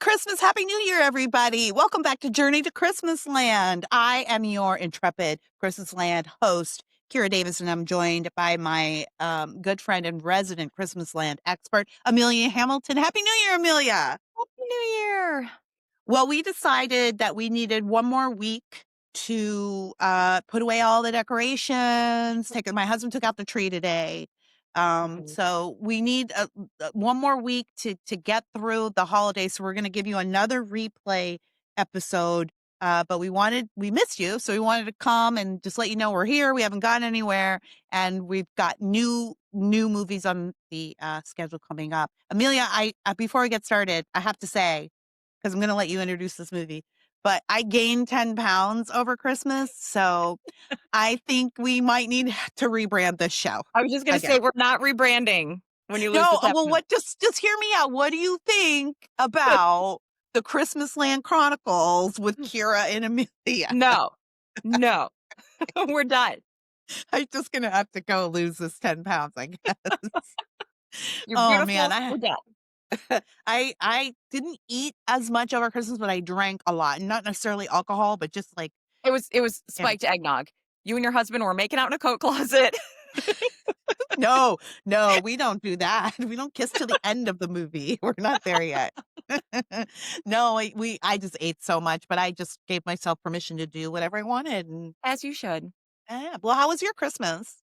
Christmas. Happy New Year, everybody. Welcome back to Journey to Christmasland. I am your intrepid Christmasland host, Kira Davis, and I'm joined by my good friend and resident Christmasland expert, Amelia Hamilton. Happy New Year, Amelia. Happy New Year. Well, we decided that we needed one more week to put away all the decorations. My husband took out the tree today. So we need one more week to get through the holidays. So we're going to give you another replay episode. But we missed you. So we wanted to come and just let you know we're here. We haven't gone anywhere, and we've got new movies on the schedule coming up. Amelia, before we get started, I have to say, because I'm going to let you introduce this movie, but I gained 10 pounds over Christmas. So I think we might need to rebrand this show. I was just going to say, we're not rebranding when you lose the 10 pounds. Just hear me out. What do you think about the Christmasland Chronicles with Kira and Amelia? No, we're done. I'm just going to have to go lose this 10 pounds, I guess. You're beautiful. Man, we're done. I didn't eat as much over Christmas, but I drank a lot. Not necessarily alcohol, but just like it was spiked eggnog. You and your husband were making out in a coat closet. No, we don't do that. We don't kiss till the end of the movie. We're not there yet. No, I just ate so much, but I just gave myself permission to do whatever I wanted. And as you should. Yeah. Well, how was your Christmas?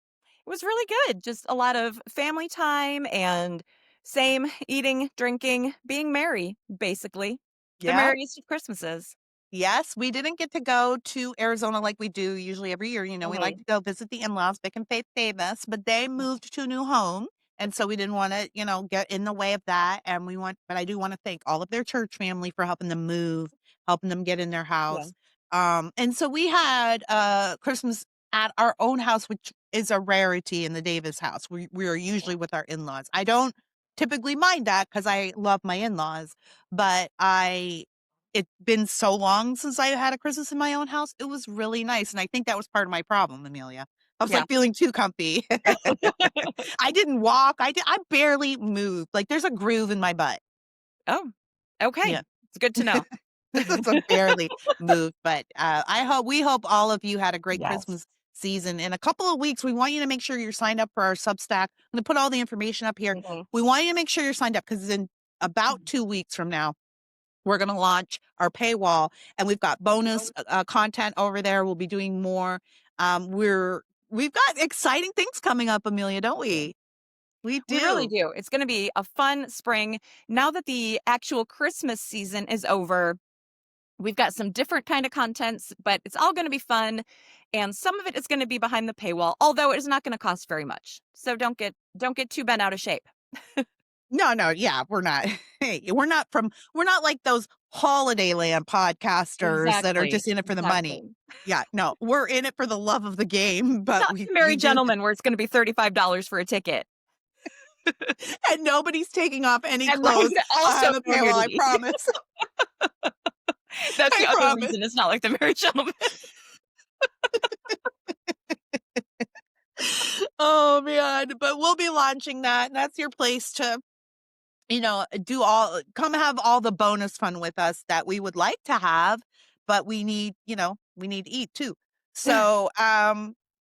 It was really good. Just a lot of family time and same eating, drinking, being merry, basically. The merriest of Christmases. Yes, we didn't get to go to Arizona like we do usually every year. You know, we like to go visit the in-laws, Vic and Faith Davis, but they moved to a new home. And so we didn't want to, get in the way of that. And but I do want to thank all of their church family for helping them move, helping them get in their house. Yeah. And so we had Christmas at our own house, which is a rarity in the Davis house. We are usually with our in-laws. I don't typically mind that because I love my in-laws, but it's been so long since I had a Christmas in my own house. It was really nice. And I think that was part of my problem, Amelia. I was like feeling too comfy. I didn't walk. I barely moved. Like there's a groove in my butt. Oh, okay. Yeah. It's good to know. So barely moved, but we hope all of you had a great Christmas season. In a couple of weeks, we want you to make sure you're signed up for our Substack. I'm going to put all the information up here. Mm-hmm. We want you to make sure you're signed up because in about 2 weeks from now, we're going to launch our paywall, and we've got bonus content over there. We'll be doing more. We've got exciting things coming up, Amelia, don't we? We do. We really do. It's going to be a fun spring. Now that the actual Christmas season is over, we've got some different kind of contents, but it's all going to be fun. And some of it is going to be behind the paywall, although it is not going to cost very much. So don't get too bent out of shape. No, yeah, we're not. Hey, we're not like those Holiday Land podcasters that are just in it for the money. Yeah, no, we're in it for the love of the game. But not Merry Gentlemen, where it's going to be $35 for a ticket. And nobody's taking off any clothes. Also, the paywall, I promise. That's the other reason it's not like the Merry Gentlemen. Oh man, but we'll be launching that, and that's your place to come have all the bonus fun with us that we would like to have, but we need to eat too. So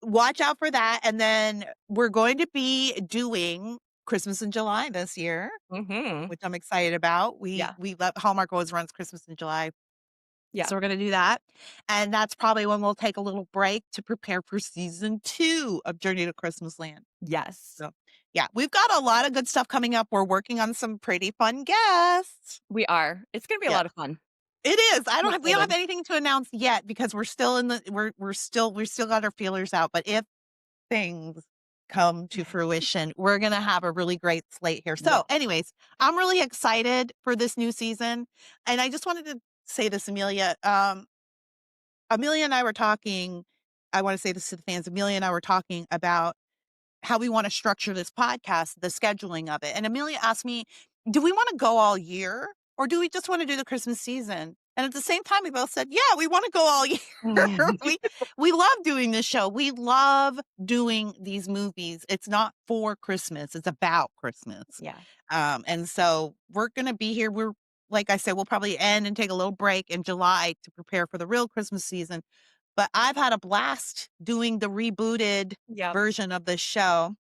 watch out for that. And then we're going to be doing Christmas in July this year, which I'm excited about. We Hallmark always runs Christmas in July. Yeah. So we're going to do that. And that's probably when we'll take a little break to prepare for season 2 of Journey to Christmasland. Yes. So yeah, we've got a lot of good stuff coming up. We're working on some pretty fun guests. We are. It's going to be a lot of fun. It is. We don't have anything to announce yet because we're still we still got our feelers out. But if things come to fruition, we're going to have a really great slate here. So anyways, I'm really excited for this new season. And I just wanted to say this, Amelia. Amelia and I were talking. I want to say this to the fans. Amelia and I were talking about how we want to structure this podcast, the scheduling of it. And Amelia asked me, do we want to go all year or do we just want to do the Christmas season? And at the same time, we both said, yeah, we want to go all year. we love doing this show. We love doing these movies. It's not for Christmas. It's about Christmas. Yeah. And so we're going to be here. like I said, we'll probably end and take a little break in July to prepare for the real Christmas season. But I've had a blast doing the rebooted Yep. version of this show,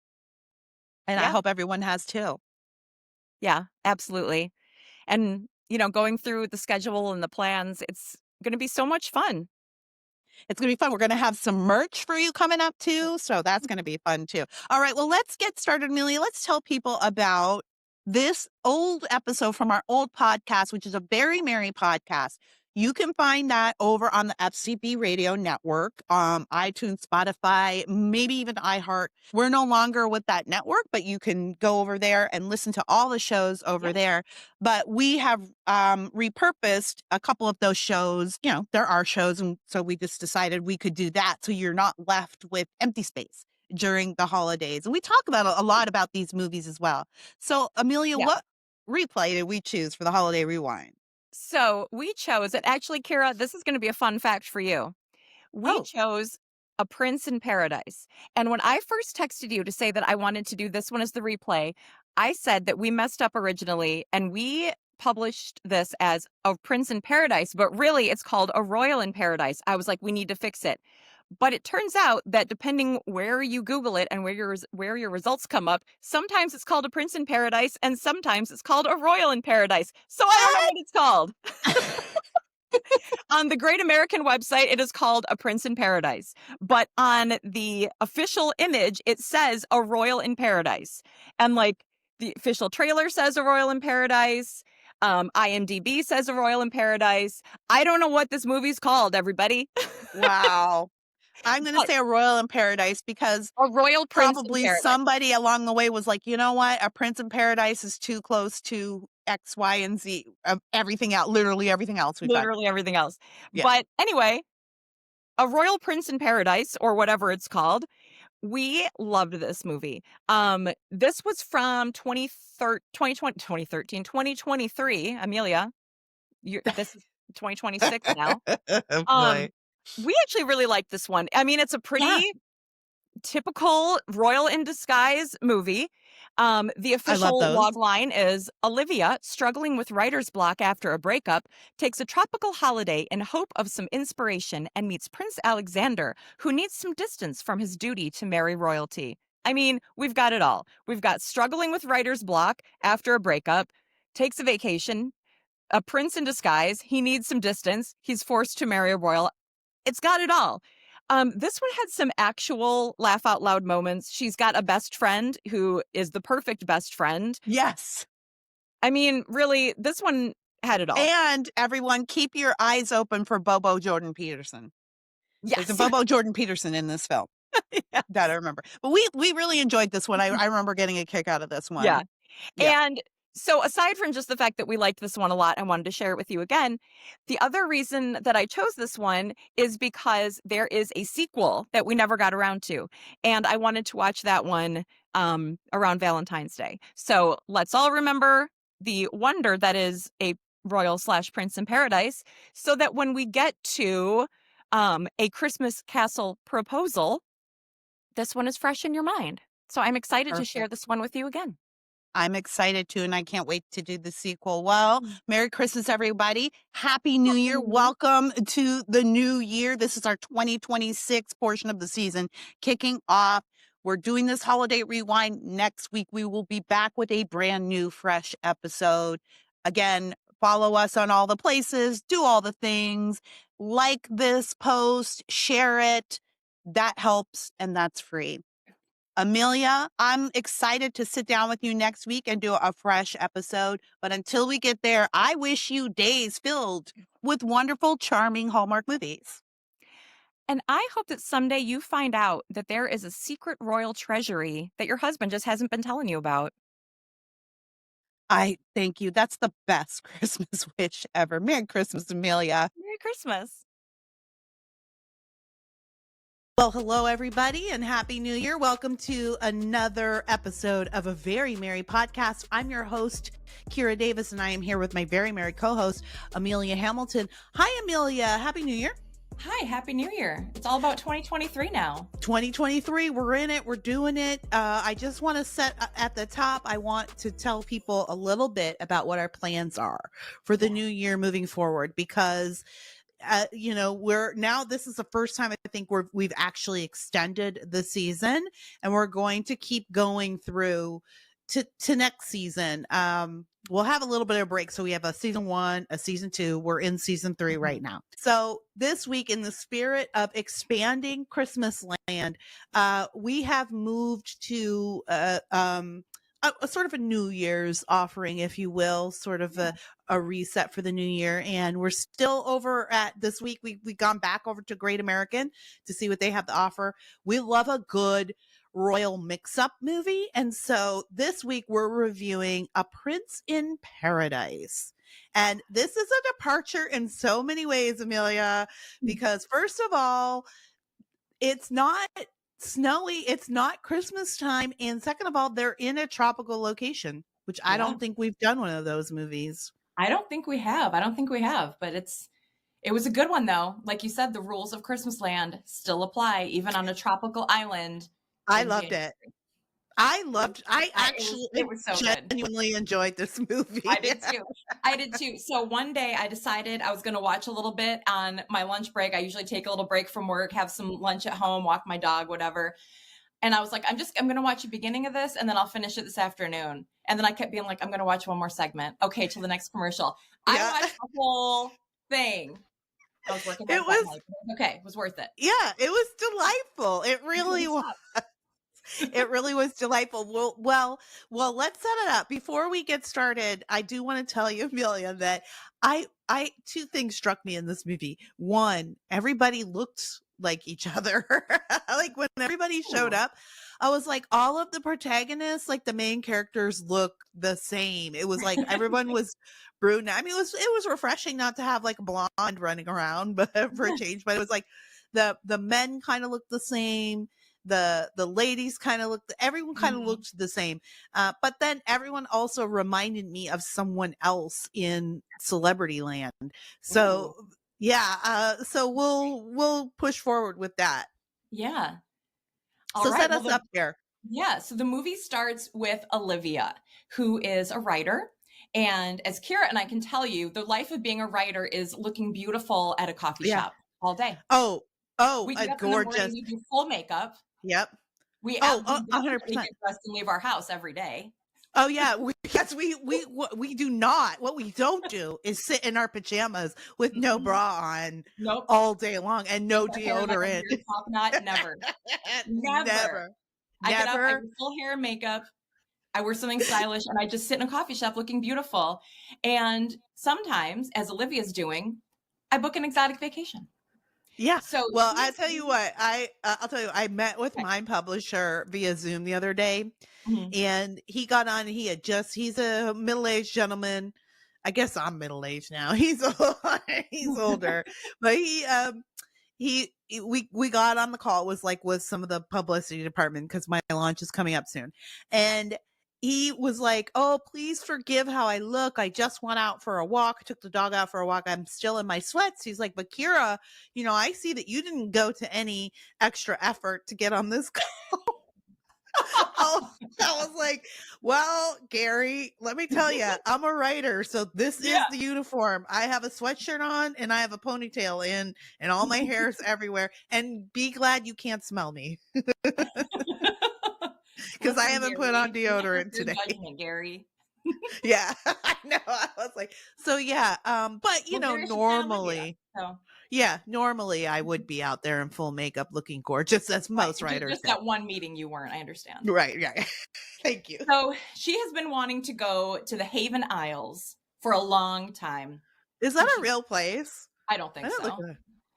and I Yeah. hope everyone has too. Yeah, absolutely. And, going through the schedule and the plans, it's going to be so much fun. It's gonna be fun. We're gonna have some merch for you coming up too, so that's gonna be fun too. All right, well, let's get started, Amelia. Let's tell people about this old episode from our old podcast, which is a very merry podcast. You can find that over on the FCB Radio Network, iTunes, Spotify, maybe even iHeart. We're no longer with that network, but you can go over there and listen to all the shows over Yeah. there. But we have repurposed a couple of those shows. There are shows, and so we just decided we could do that so you're not left with empty space during the holidays. And we talk about a lot about these movies as well. So, Amelia, Yeah. what replay did we choose for the holiday rewind? So we chose it. Actually, Kira, this is going to be a fun fact for you. We Oh, chose A Prince in Paradise. And when I first texted you to say that I wanted to do this one as the replay, I said that we messed up originally and we published this as A Prince in Paradise, but really it's called A Royal in Paradise. I was like, we need to fix it. But it turns out that depending where you Google it and where your results come up, sometimes it's called A Prince in Paradise and sometimes it's called A Royal in Paradise. So I don't know what? what it's called. On the Great American website, it is called A Prince in Paradise. But on the official image, it says A Royal in Paradise. And like the official trailer says A Royal in Paradise. IMDb says A Royal in Paradise. I don't know what this movie's called, everybody. Wow. I'm going to But say A Royal in Paradise because A Royal Prince in probably Paradise. somebody along the way was like, you know what? A Prince in Paradise is too close to X, Y, and Z. Everything else, literally everything else we've got. Literally everything else. Yeah. But anyway, A Royal Prince in Paradise, or whatever it's called, we loved this movie. This was from 2023. Amelia, this is 2026 now. Oh, Um, boy. we actually really liked this one. I mean, it's a Yeah. pretty typical royal in disguise movie. The I love official those. log line is Olivia, struggling with writer's block after a breakup, takes a tropical holiday in hope of some inspiration and meets Prince Alexander, who needs some distance from his duty to marry royalty. I mean, we've got it all. We've got struggling with writer's block after a breakup, takes a vacation, a prince in disguise, he needs some distance, he's forced to marry a royal. It's got it all. This one had some actual laugh out loud moments. She's got a best friend who is the perfect best friend. Yes. I mean, really, this one had it all. And everyone, keep your eyes open for Bobo Jordan Peterson. There's a Yes. Bobo Jordan Peterson in this film Yes. that I remember. But we really enjoyed this one. I remember getting a kick out of this Yeah. one. Yeah. And so, aside from just the fact that we liked this one a lot and wanted to share it with you again, the other reason that I chose this one is because there is a sequel that we never got around to. And I wanted to watch that one around Valentine's Day. So, let's all remember the wonder that is a royal/prince in paradise so that when we get to a Christmas castle proposal, this one is fresh in your mind. So, I'm excited to share Perfect. this one with you again. I'm excited too, and I can't wait to do the sequel. Well, Merry Christmas, everybody. Happy New Year. Mhm. Welcome to the new year. This is our 2026 portion of the season kicking off. We're doing this holiday rewind. Next week, we will be back with a brand new, fresh episode. Again, follow us on all the places, do all the things, like this post, share it. That helps, and that's free. Amelia, I'm excited to sit down with you next week and do a fresh episode. But until we get there, I wish you days filled with wonderful, charming Hallmark movies. And I hope that someday you find out that there is a secret royal treasury that your husband just hasn't been telling you about. I thank you. That's the best Christmas wish ever. Merry Christmas, Amelia. Merry Christmas. Well, hello, everybody, and Happy New Year. Welcome to another episode of a Very Merry podcast. I'm your host, Kira Davis, and I am here with my very merry co-host, Amelia Hamilton. Hi, Amelia. Happy New Year. Hi, Happy New Year. It's all about 2023 now. 2023, we're in it, we're doing it. I just want to set at the top, I want to tell people a little bit about what our plans are for the Yeah. new year moving forward, because we're now, this is the first time I think we've actually extended the season, and we're going to keep going through to next season. We'll have a little bit of a break. So we have a season 1, a season 2. We're in season 3 Mhm. right now. So this week, in the spirit of expanding Christmasland, we have moved to a sort of a New Year's offering, if you will, sort of a reset for the new year. And we're still over at this week. We've gone back over to Great American to see what they have to offer. We love a good royal mix-up movie. And so this week we're reviewing A Prince in Paradise. And this is a departure in so many ways, Amelia, because first of all, it's not snowy, it's not Christmas time, and second of all, they're in a tropical location, which I Yeah. don't think we've done one of those movies. I don't think we have. I don't think we have, but it was a good one though. Like you said, the rules of Christmasland still apply even on a tropical island I in loved January. it. I actually It was so good. genuinely enjoyed this I movie. did too. I did too. So one day I decided I was going to watch a little bit on my lunch break. I usually take a little break from work, have some lunch at home, walk my dog, whatever. And I was like, I'm going to watch the beginning of this and then I'll finish it this afternoon. And then I kept being like, I'm going to watch one more segment. Okay, till the next commercial. I Yeah. watched the whole thing. I was working It late that was, night. Okay, it was worth it. yeah, it was delightful. It I really couldn't was. stop. It really was delightful. Well, let's set it up. Before we get started, I do want to tell you, Amelia, that I two things struck me in this movie. One, everybody looked like each other. Like when everybody showed Ooh. up, I was like, all of the protagonists, like the main characters, look the same. It was like everyone was brunette. I mean, it was refreshing not to have like a blonde running around, but for a change. But it was like the men kind of looked the same, the ladies kind of looked, everyone kind of Mhm. looked the same, but then everyone also reminded me of someone else in Celebrity Land. Ooh. So yeah, so we'll push forward with that. Yeah. All So right. set Well, us up here. yeah, so the movie starts with Olivia, who is a writer. And as Kira and I can tell you, the life of being a writer is looking beautiful at a coffee Yeah. shop all day. Oh, We get up in the morning, gorgeous. we do full makeup. Yep. We A hundred definitely percent. get dressed and leave our house every day. Oh yeah, yes, we do not. What we don't do is sit in our pajamas with no Mm-mm. bra on Nope. all day long and Make no our hair like a deodorant. weird top knot. Never. Never. Never, I get up, I never. do full hair and makeup. I wear something stylish and I just sit in a coffee shop looking beautiful. And sometimes, as Olivia's doing, I book an exotic vacation. Yeah. So Well, I she's tell you what, I'll tell you, I met with okay. my publisher via Zoom the other day, Mhm. and he got on. And he's a middle aged gentleman. I guess I'm middle aged now. He's older, but we got on the call. It was like with some of the publicity department because my launch is coming up soon, and he was like, "Oh, please forgive how I look. I just went out for a walk, took the dog out for a walk. I'm still in my sweats." He's like, "But Kira, I see that you didn't go to any extra effort to get on this call." Oh, I was like, "Well, Gary, let me tell you, I'm a writer, so this Yeah. is the uniform. I have a sweatshirt on and I have a ponytail in, and all my hair is everywhere. And be glad you can't smell me because I Listen, haven't put on Gary, we're not here deodorant for your today." judgment, Gary. Yeah, I know. I was like, so yeah, but Well, Gary should find Olivia. normally, So yeah, normally I would be out there in full makeup looking gorgeous, as right. most writers Just do. that one meeting you weren't, I understand. Right, right. Thank you. So she has been wanting to go to the Haven Isles for a long time. Is that And a she real place? I don't I think didn't look so. it up.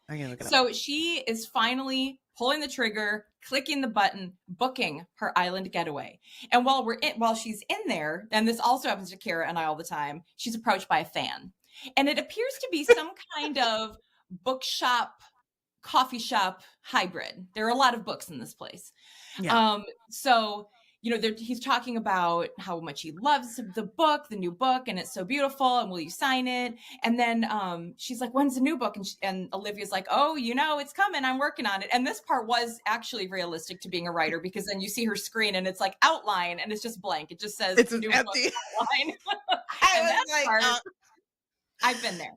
I can look it up. So she is finally pulling the trigger, clicking the button, booking her island getaway. And while she's in there, and this also happens to Kara and I all the time, she's approached by a fan. And it appears to be some kind of bookshop, coffee shop hybrid. There are a lot of books in this place. Yeah. So he's talking about how much he loves the book, the new book, and it's so beautiful. And will you sign it? And then she's like, "When's the new book?" And Olivia's like, "Oh, it's coming. I'm working on it." And this part was actually realistic to being a writer, because then you see her screen and it's like outline and it's just blank. It just says It's new book empty. outline. I And was that like, part, I've been there.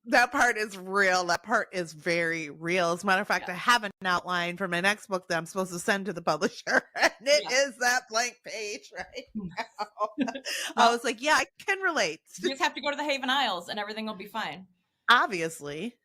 that part is real. That part is very real. As a matter of fact, Yeah. I have an outline for my next book that I'm supposed to send to the publisher, and it Yeah. is that blank page right now. I Well, was like, yeah, I can relate. you just have to go to the Haven Isles and everything will be fine. Obviously.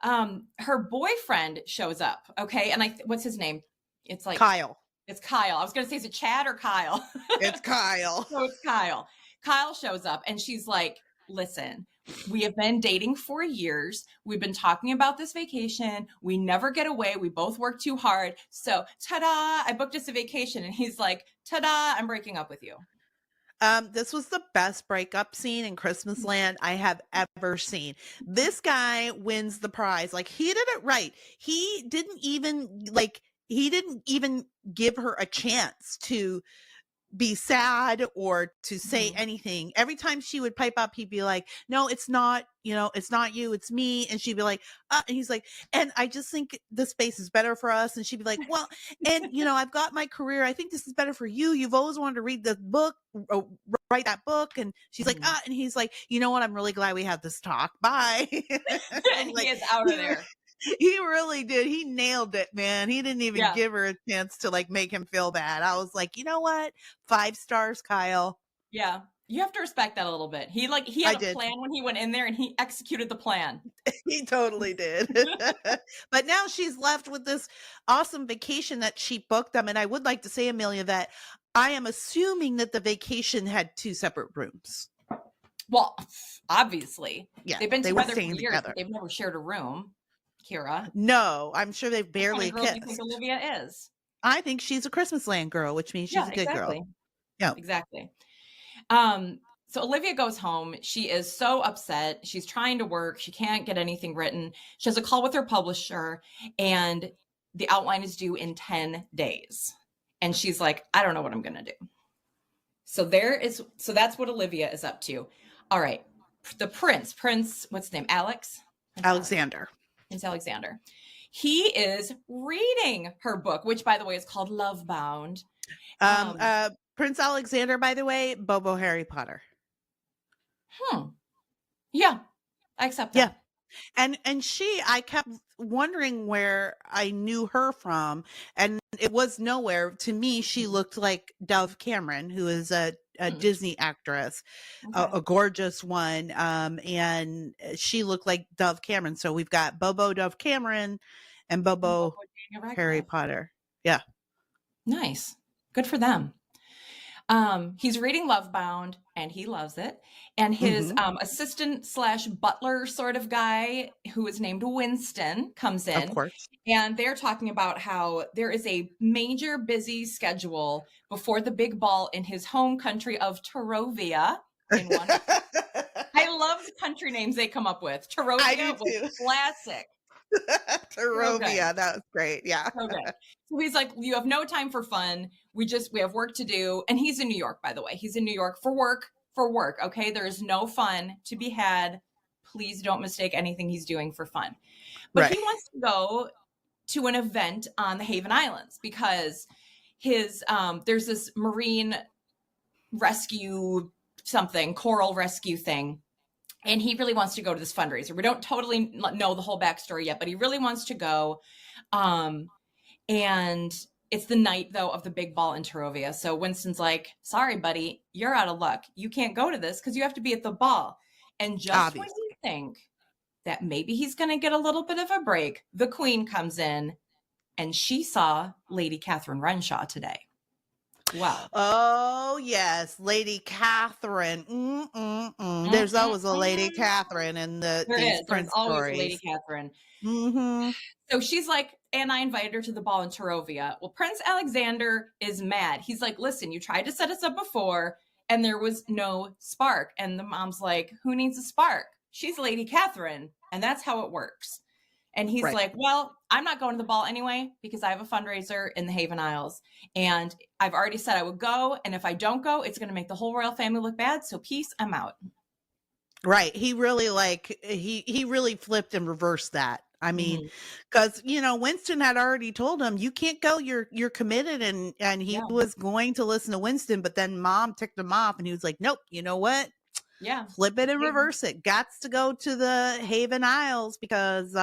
Her boyfriend shows up. Okay. And what's his name? It's like Kyle. It's Kyle. I was going to say, is it Chad or Kyle? It's Kyle. So it's Kyle. Kyle shows up and she's like, "Listen, we have been dating for years. We've been talking about this vacation. We never get away. We both work too hard. So ta-da, I booked us a vacation." And he's like, "Ta-da, I'm breaking up with you." This was the best breakup scene in Christmasland I have ever seen. This guy wins the prize. Like, he did it right. He didn't even give her a chance to be sad or to say anything. Every time she would pipe up, he'd be like, "No, it's not, it's not you, it's me." And she'd be like, and he's like, "And I just think this space is better for us." And she'd be like, "Well, and I've got my career. I think this is better for you. You've always wanted to read the book, write that book." And she's like, and he's like, "You know what? I'm really glad we had this talk. Bye." And Like, he is out of there. he really did. He nailed it, man. He didn't even give her a chance to make him feel bad. I was like, you know what? 5 stars, Kyle. Yeah. You have to respect that a little bit. He had a plan when he went in there and he executed the plan. He totally did. But now she's left with this awesome vacation that she booked them. And I would like to say, Amelia, that I am assuming that the vacation had 2 separate rooms. Well, obviously. Yeah. They've been together for years, together. but they've never shared a room. Kira. No, I'm sure they've barely What kind of girl kissed. do you think Olivia is? I think she's a Christmasland girl, which means she's a good girl. Yeah, exactly. So Olivia goes home. She is so upset. She's trying to work. She can't get anything written. She has a call with her publisher, and the outline is due in 10 days. And she's like, "I don't know what I'm going to do." So that's what Olivia is up to. All right. The prince, what's his name? Alexander. Prince Alexander. He is reading her book, which, by the way, is called Lovebound. Prince Alexander, by the way, Bobo Harry Potter. Yeah, I accept that. Yeah. And I kept wondering where I knew her from, and it was nowhere. To me, she looked like Dove Cameron, who is a Disney actress, a gorgeous one. And she looked like Dove Cameron. So we've got Bobo Dove Cameron and Bobo Harry Potter. Yeah. Nice. Good for them. He's reading Lovebound and he loves it. And his assistant / butler sort of guy, who is named Winston, comes in. Of course. And they're talking about how there is a major busy schedule before the big ball in his home country of Torovia. I love the country names they come up with. Torovia was classic. Torovia, that was great. Yeah. Okay. So he's like, "You have no time for fun. We have work to do." And he's in New York, by the way. He's in New York for work. Okay. There is no fun to be had. Please don't mistake anything he's doing for fun. But he wants to go to an event on the Haven Islands because there's this marine rescue coral rescue thing. And he really wants to go to this fundraiser. We don't totally know the whole backstory yet, but he really wants to go. And it's the night, though, of the big ball in Torovia. So Winston's like, "Sorry, buddy, you're out of luck. You can't go to this because you have to be at the ball." And just when you think that maybe he's going to get a little bit of a break, the queen comes in, and she saw Lady Catherine Renshaw today. Wow. Oh, yes. Lady Catherine. There's always a Lady Catherine in these Prince There's always stories. a Lady Catherine. So she's like, and I invited her to the ball in Torovia. Well, Prince Alexander is mad. He's like, "Listen, you tried to set us up before and there was no spark." And the mom's like, "Who needs a spark? She's Lady Catherine. And that's how it works." And he's Right. like, well, I'm not going to the ball anyway because I have a fundraiser in the Haven Isles. And I've already said I would go. And if I don't go, it's going to make the whole royal family look bad. So peace, I'm out. Right. He really he really flipped and reversed that. I mean, Mm-hmm. because Winston had already told him you can't go. You're committed, and he Yeah. was going to listen to Winston, but then Mom ticked him off, and he was like, "Nope. You know what? Yeah. Flip it and reverse it. Gots to go to the Haven Isles because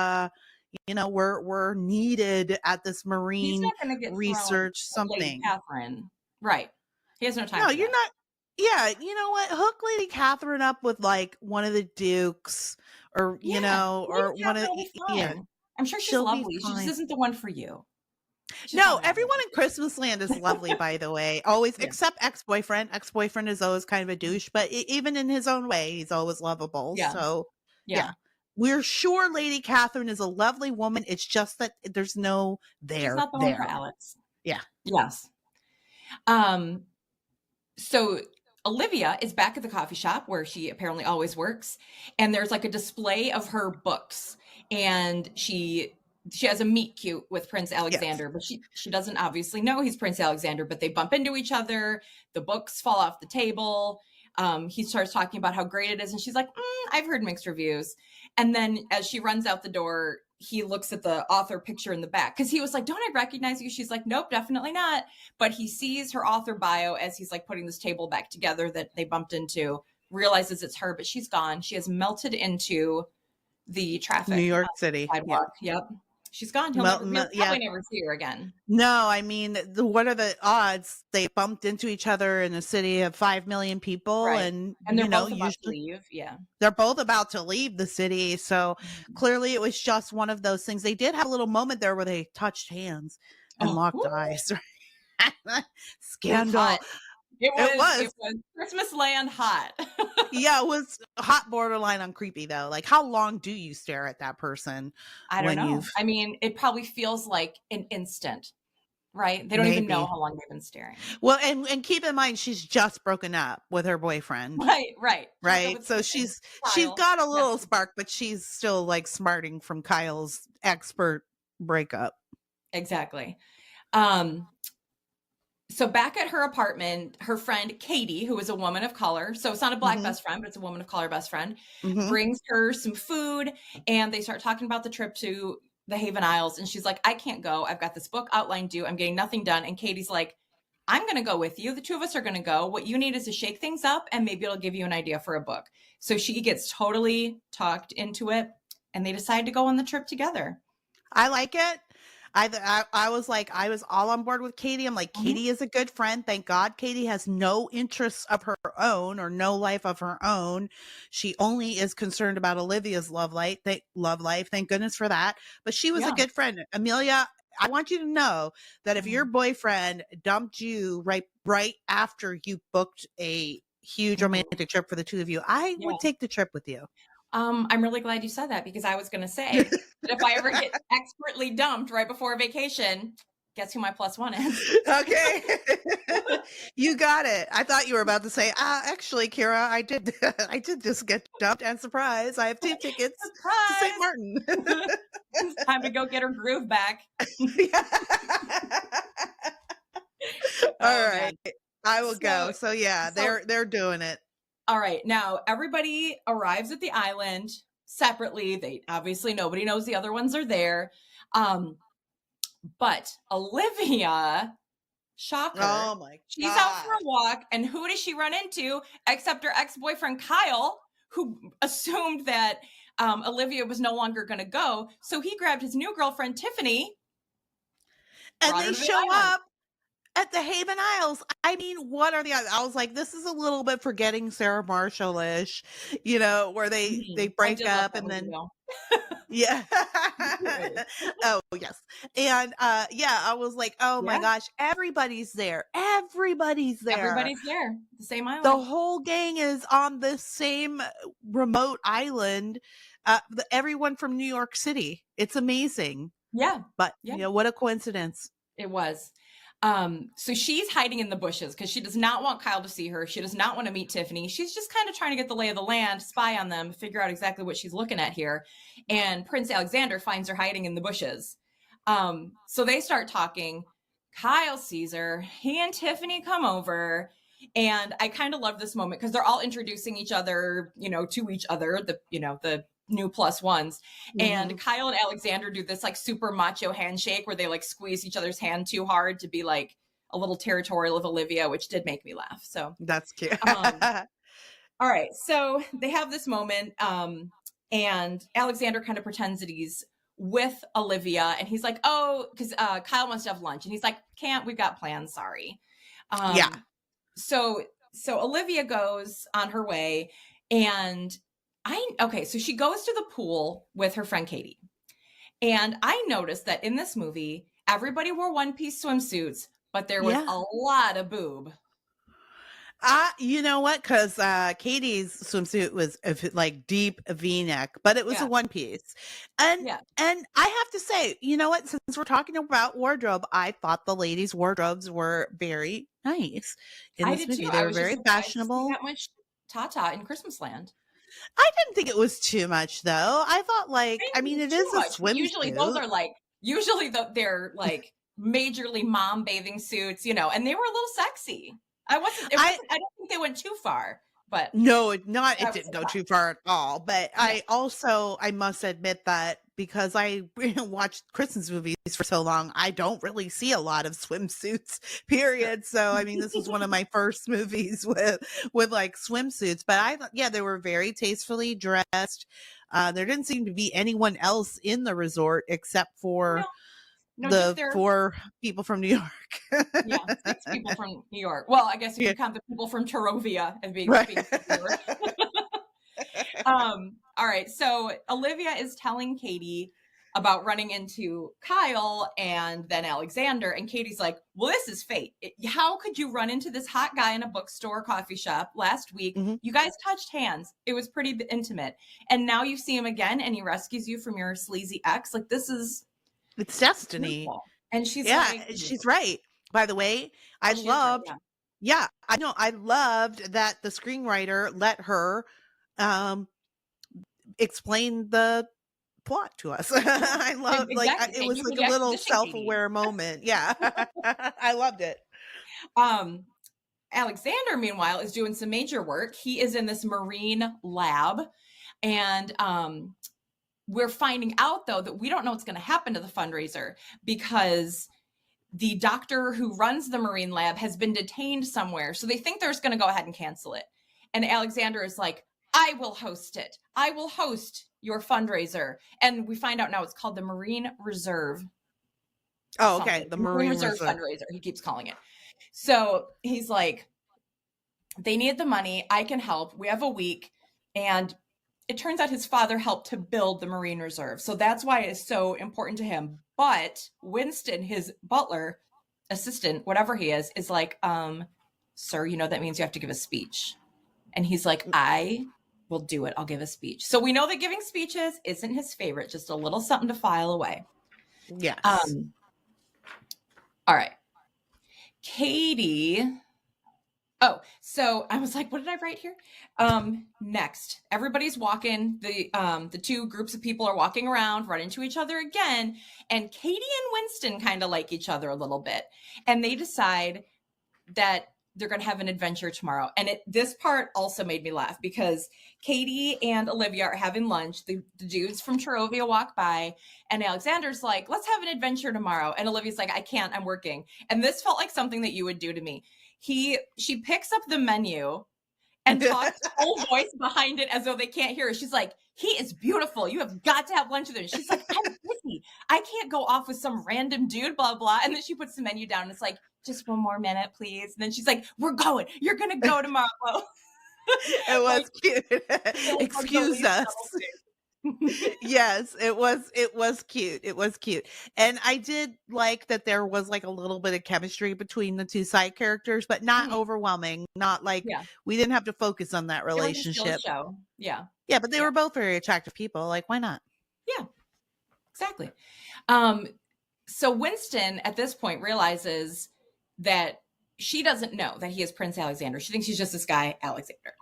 we're needed at this He's marine not going to get thrown research at Lady something." Catherine. Right. He has no time No, for you're that. not. Yeah, you know what? Hook Lady Catherine up with like one of the dukes, or Yeah. Lady or one of Catherine will be yeah, fine. I'm sure she's she'll be lovely. She just fine. isn't the one for you. She's No, not that everyone one. in Christmasland is lovely, by the way. Always, Yeah. except ex-boyfriend. Ex-boyfriend is always kind of a douche, but even in his own way, he's always lovable. Yeah. So, yeah, Yeah. we're sure Lady Catherine is a lovely woman. It's just that there's no She's there not the one for there. Alex. Yeah. Yes. So Olivia is back at the coffee shop where she apparently always works, and there's like a display of her books, and she has a meet cute with Prince Yes. Alexander, but she doesn't obviously know he's Prince Alexander, but they bump into each other, the books fall off the table. He starts talking about how great it is, and she's like, I've heard mixed reviews. And then as she runs out the door, he looks at the author picture in the back because he was like, don't I recognize you? She's like, nope, definitely not. But he sees her author bio as he's like putting this table back together that they bumped into, realizes it's her, but she's gone. She has melted into the New traffic on York the City. Yeah. sidewalk. Yep. She's gone. We'll Yeah. probably never see her again. No, I mean, what are the odds they bumped into each other in a city of 5 million people? Right. And, And they're both about to usually leave. Yeah. they're both about to leave the city. So Mhm. clearly it was just one of those things. They did have a little moment there where they touched hands and Oh, locked woo, eyes. it was hot. Scandal. It It was was. it was Christmasland hot. Yeah, it was hot borderline on creepy though. Like, how long do you stare at that person I don't when know. you've I mean, it probably feels like an instant, right? They don't even know maybe. how long they've been staring. Well, and keep in mind she's just broken up with her boyfriend. Right, right. She broke up Right? with So Ethan, she's Kyle. got a Yep. little spark, but she's still like smarting from Kyle's expert breakup. Exactly. So back at her apartment, her friend Katie, who is a woman of color, so it's not a black Mhm. best friend, but it's a woman of color best friend, Mhm. brings her some food, and they start talking about the trip to the Haven Isles. And she's like, I can't go. I've got this book outline due. I'm getting nothing done. And Katie's like, I'm going to go with you. The two of us are going to go. What you need is to shake things up, and maybe it'll give you an idea for a book. So she gets totally talked into it, and they decide to go on the trip together. I like it. I was like, I was all on board with Katie. I'm like, Mhm. Katie is a good friend. Thank God Katie has no interests of her own or no life of her own. She only is concerned about Olivia's love life. Thank goodness for that. But she was a Yeah. good friend. Amelia, I want you to know that if your Mhm. boyfriend dumped you right after you booked a huge Mhm. romantic trip for the two of you, I Yeah. would take the trip with you. I'm really glad you said that because I was going to say that if I ever get expertly dumped right before a vacation, guess who my plus one is? Okay. You got it. I thought you were about to say, actually, Kira, I did I did just get dumped, and surprise, I have 2 tickets to St. Surprise! Martin. It's time to go get her groove back. Yeah. All Oh right. man. I will go. So So yeah, so they're doing it. all right. Now everybody arrives at the island separately. They obviously nobody knows the other ones are there. Um, but Olivia, shocker, Oh my she's out for gosh. a walk, and who does she run into except her ex-boyfriend Kyle, who assumed that Olivia was no longer going to go. So he grabbed his new girlfriend Tiffany, And brought her they to the show island. up at the Haven Isles. I mean, what are the odds? I was like, this is a little bit forgetting Sarah Marshall-ish, where they I break did love up that and movie then though. yeah. Right. Oh, yes. And yeah, I was like, "Oh my Yeah, gosh, everybody's there. Everybody's there. everybody's there, the same The island. whole gang is on this same remote island. Everyone from New York City. It's amazing." Yeah, But, yeah, what a coincidence. it was. So she's hiding in the bushes because she does not want Kyle to see her. She does not want to meet Tiffany. She's just kind of trying to get the lay of the land, spy on them, figure out exactly what she's looking at here. And Prince Alexander finds her hiding in the bushes. So they start talking. Kyle sees her. He and Tiffany come over. And I kind of love this moment because they're all introducing each other, to each other, the new plus ones. And Kyle and Alexander do this like super macho handshake where they like squeeze each other's hand too hard to be like a little territorial of Olivia, which did make me laugh. So That's cute. all right. So they have this moment. And Alexander kind of pretends that he's with Olivia, and he's like, oh, because Kyle wants to have lunch, and he's like, can't, we've got plans, sorry. Yeah. So Olivia goes on her way, and so she goes to the pool with her friend Katie. And I noticed that in this movie, everybody wore one-piece swimsuits, but there was a lot of boob. You know what? Because Katie's swimsuit was like deep V-neck, but it was a one piece. And I have to say, you know what? Since we're talking about wardrobe, I thought the ladies' wardrobes were very nice in this movie. Too. They were very fashionable. That much Tata in Christmasland. I didn't think it was too much, though. I thought, like, I mean, it is a swimsuit. Usually those are like, they're like majorly mom bathing suits, and they were a little sexy. I don't think they went too far, but no, it didn't go too far at all. But I must admit that because I watched Christmas movies for so long, I don't really see a lot of swimsuits, period. So, I mean, this was one of my first movies with like swimsuits, but I thought, they were very tastefully dressed. There didn't seem to be anyone else in the resort except for the 4 people from New York. 6 people from New York. Well, I guess if you count the people from Torovia as being from New York. All right. So Olivia is telling Katie about running into Kyle and then Alexander. And Katie's like, well, this is fate. How could you run into this hot guy in a bookstore, coffee shop last week? You guys touched hands. It was pretty intimate. And now you see him again and he rescues you from your sleazy ex. Like, it's destiny. Beautiful. And she's she's right. By the way, I loved that the screenwriter let her explain the plot to us. I loved it was like a little self-aware moment. Yeah. I loved it. Alexander, meanwhile, is doing some major work. He is in this marine lab, and we're finding out, though, that we don't know what's going to happen to the fundraiser because the doctor who runs the marine lab has been detained somewhere. So they think they're just going to go ahead and cancel it. And Alexander is like, I will host it. I will host your fundraiser. And we find out now it's called the Marine Reserve. Oh, okay. The Marine Reserve fundraiser, he keeps calling it. So he's like, they need the money. I can help. We have a week. And it turns out his father helped to build the Marine Reserve. So that's why it's so important to him. But Winston, his butler, assistant, whatever he is like, sir, that means you have to give a speech. And he's like, I will do it. I'll give a speech. So we know that giving speeches isn't his favorite, just a little something to file away. Yes. All right. Katie. Oh, so I was like, what did I write here? Next, everybody's walking. The 2 groups of people are walking around, run into each other again. And Katie and Winston kind of like each other a little bit. And they decide that they're going to have an adventure tomorrow. And this part also made me laugh because Katie and Olivia are having lunch. The dudes from Torovia walk by and Alexander's like, let's have an adventure tomorrow. And Olivia's like, I can't, I'm working. And this felt like something that you would do to me. She picks up the menu and talks full voice behind it as though they can't hear her. She's like, he is beautiful. You have got to have lunch with him. She's like, I'm busy. I can't go off with some random dude, blah, blah. And then she puts the menu down and it's like, just one more minute, please. And then she's like, we're going. You're going to go tomorrow. It was cute. Excuse us. Yes, it was cute. It was cute. And I did like that there was like a little bit of chemistry between the 2 side characters, but not overwhelming. Not like we didn't have to focus on that relationship. Show. Yeah. Yeah, but they were both very attractive people. Like, why not? Yeah, exactly. So Winston at this point realizes that she doesn't know that he is Prince Alexander. She thinks he's just this guy, Alexander.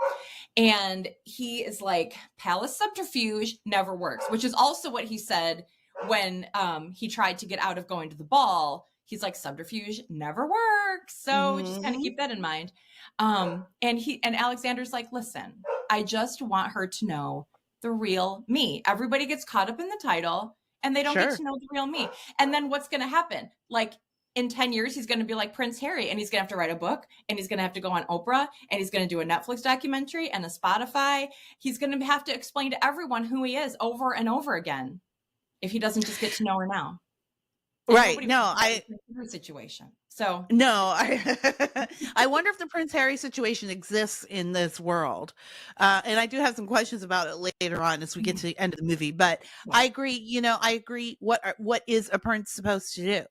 And he is like, palace subterfuge never works, which is also what he said when he tried to get out of going to the ball. He's like, subterfuge never works. So just kind of keep that in mind. And Alexander's like, listen, I just want her to know the real me. Everybody gets caught up in the title and they don't get to know the real me. And then what's going to happen? Like, in 10 years, he's going to be like Prince Harry, and he's going to have to write a book, and he's going to have to go on Oprah, and he's going to do a Netflix documentary and a Spotify. He's going to have to explain to everyone who he is over and over again if he doesn't just get to know her now. And right. No, her situation. So no, I wonder if the Prince Harry situation exists in this world. And I do have some questions about it later on as we get to the end of the movie. But yeah. I agree. What is a prince supposed to do?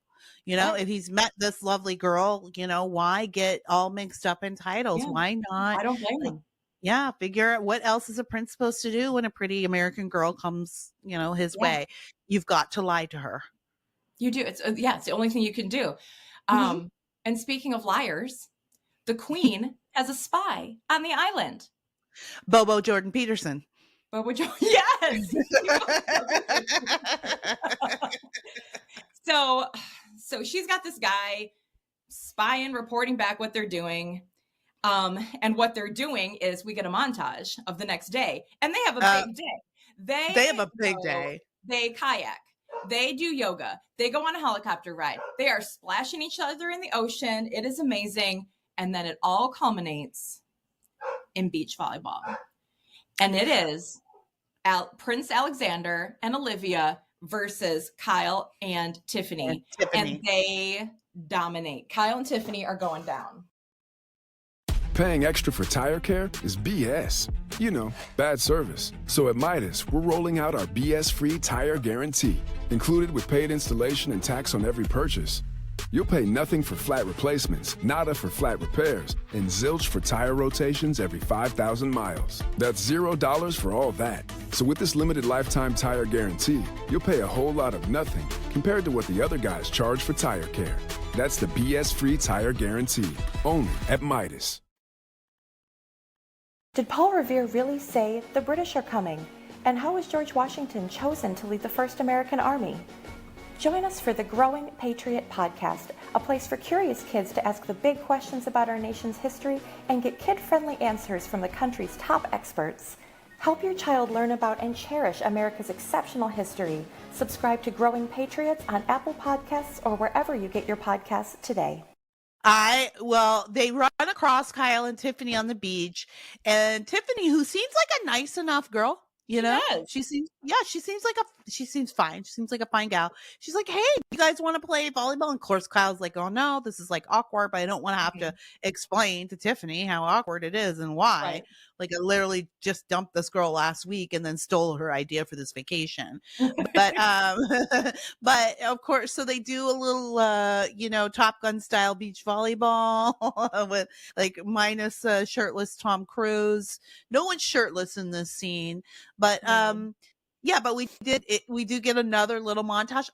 If he's met this lovely girl, why get all mixed up in titles? Yeah. Why not? I don't blame him. Yeah, figure out what else is a prince supposed to do when a pretty American girl comes, his way. You've got to lie to her. You do. It's the only thing you can do. And speaking of liars, the queen has a spy on the island. Bobo Jordan Peterson. Yes. So she's got this guy spying, reporting back what they're doing. And what they're doing is we get a montage of the next day, and they have a big day. They have a big day. They kayak. They do yoga. They go on a helicopter ride. They are splashing each other in the ocean. It is amazing. And then it all culminates in beach volleyball. And it is Prince Alexander and Olivia versus Kyle and Tiffany. And they dominate. Kyle and Tiffany are going down. Paying extra for tire care is BS. Bad service. So at Midas, we're rolling out our BS-free tire guarantee, included with paid installation and tax on every purchase. You'll pay nothing for flat replacements, nada for flat repairs, and zilch for tire rotations every 5,000 miles. That's $0 for all that. So with this limited lifetime tire guarantee, you'll pay a whole lot of nothing compared to what the other guys charge for tire care. That's the BS-free tire guarantee, only at Midas. Did Paul Revere really say the British are coming? And how was George Washington chosen to lead the first American army? Join us for the Growing Patriot podcast, a place for curious kids to ask the big questions about our nation's history and get kid-friendly answers from the country's top experts. Help your child learn about and cherish America's exceptional history. Subscribe to Growing Patriots on Apple Podcasts or wherever you get your podcasts today. They run across Kyle and Tiffany on the beach, and Tiffany, who seems like a nice enough girl, she seems fine. She seems like a fine gal. She's like, hey, you guys want to play volleyball? And of course, Kyle's like, oh no, this is like awkward, but I don't want to have to explain to Tiffany how awkward it is and why. Right. Like, I literally just dumped this girl last week and then stole her idea for this vacation. But but of course, so they do a little Top Gun style beach volleyball with like minus shirtless Tom Cruise. No one's shirtless in this scene, but but we do get another little montage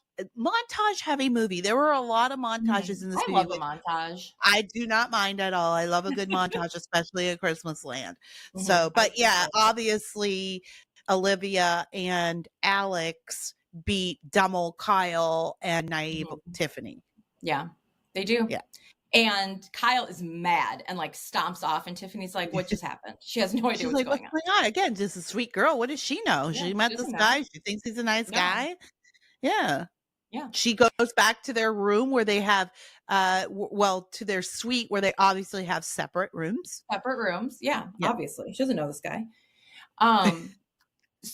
heavy movie. There were a lot of montages in this movie. I love a montage. I do not mind at all. I love a good montage, especially at Christmasland. So, but obviously Olivia and Alex beat Dummel Kyle and naive Tiffany. Yeah, they do. Yeah. And Kyle is mad and like stomps off, and Tiffany's like, what just happened? She has no idea what's going on. What's going on? Again, just a sweet girl. What does she know? She met this guy. She thinks he's a nice guy. Yeah. Yeah. She goes back to their room where they have, to their suite where they obviously have separate rooms. Yeah. Obviously. She doesn't know this guy.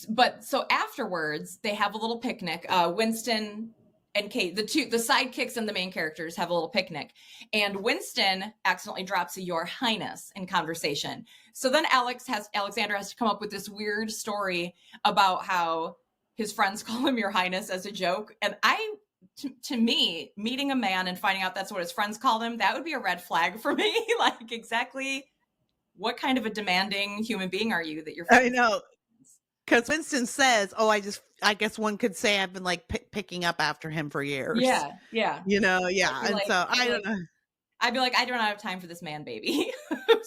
But so afterwards, they have a little picnic. Winston and Kate, the sidekicks and the main characters, have a little picnic. And Winston accidentally drops a "Your Highness" in conversation. So then Alexander has to come up with this weird story about how his friends call him "Your Highness" as a joke. And to me, meeting a man and finding out that's what his friends called him, that would be a red flag for me. Like, exactly what kind of a demanding human being are you that you're I know. Because Winston says, "Oh, I guess one could say I've been like picking up after him for years." Yeah. And so I don't know. I'd be like, I don't have time for this man, baby.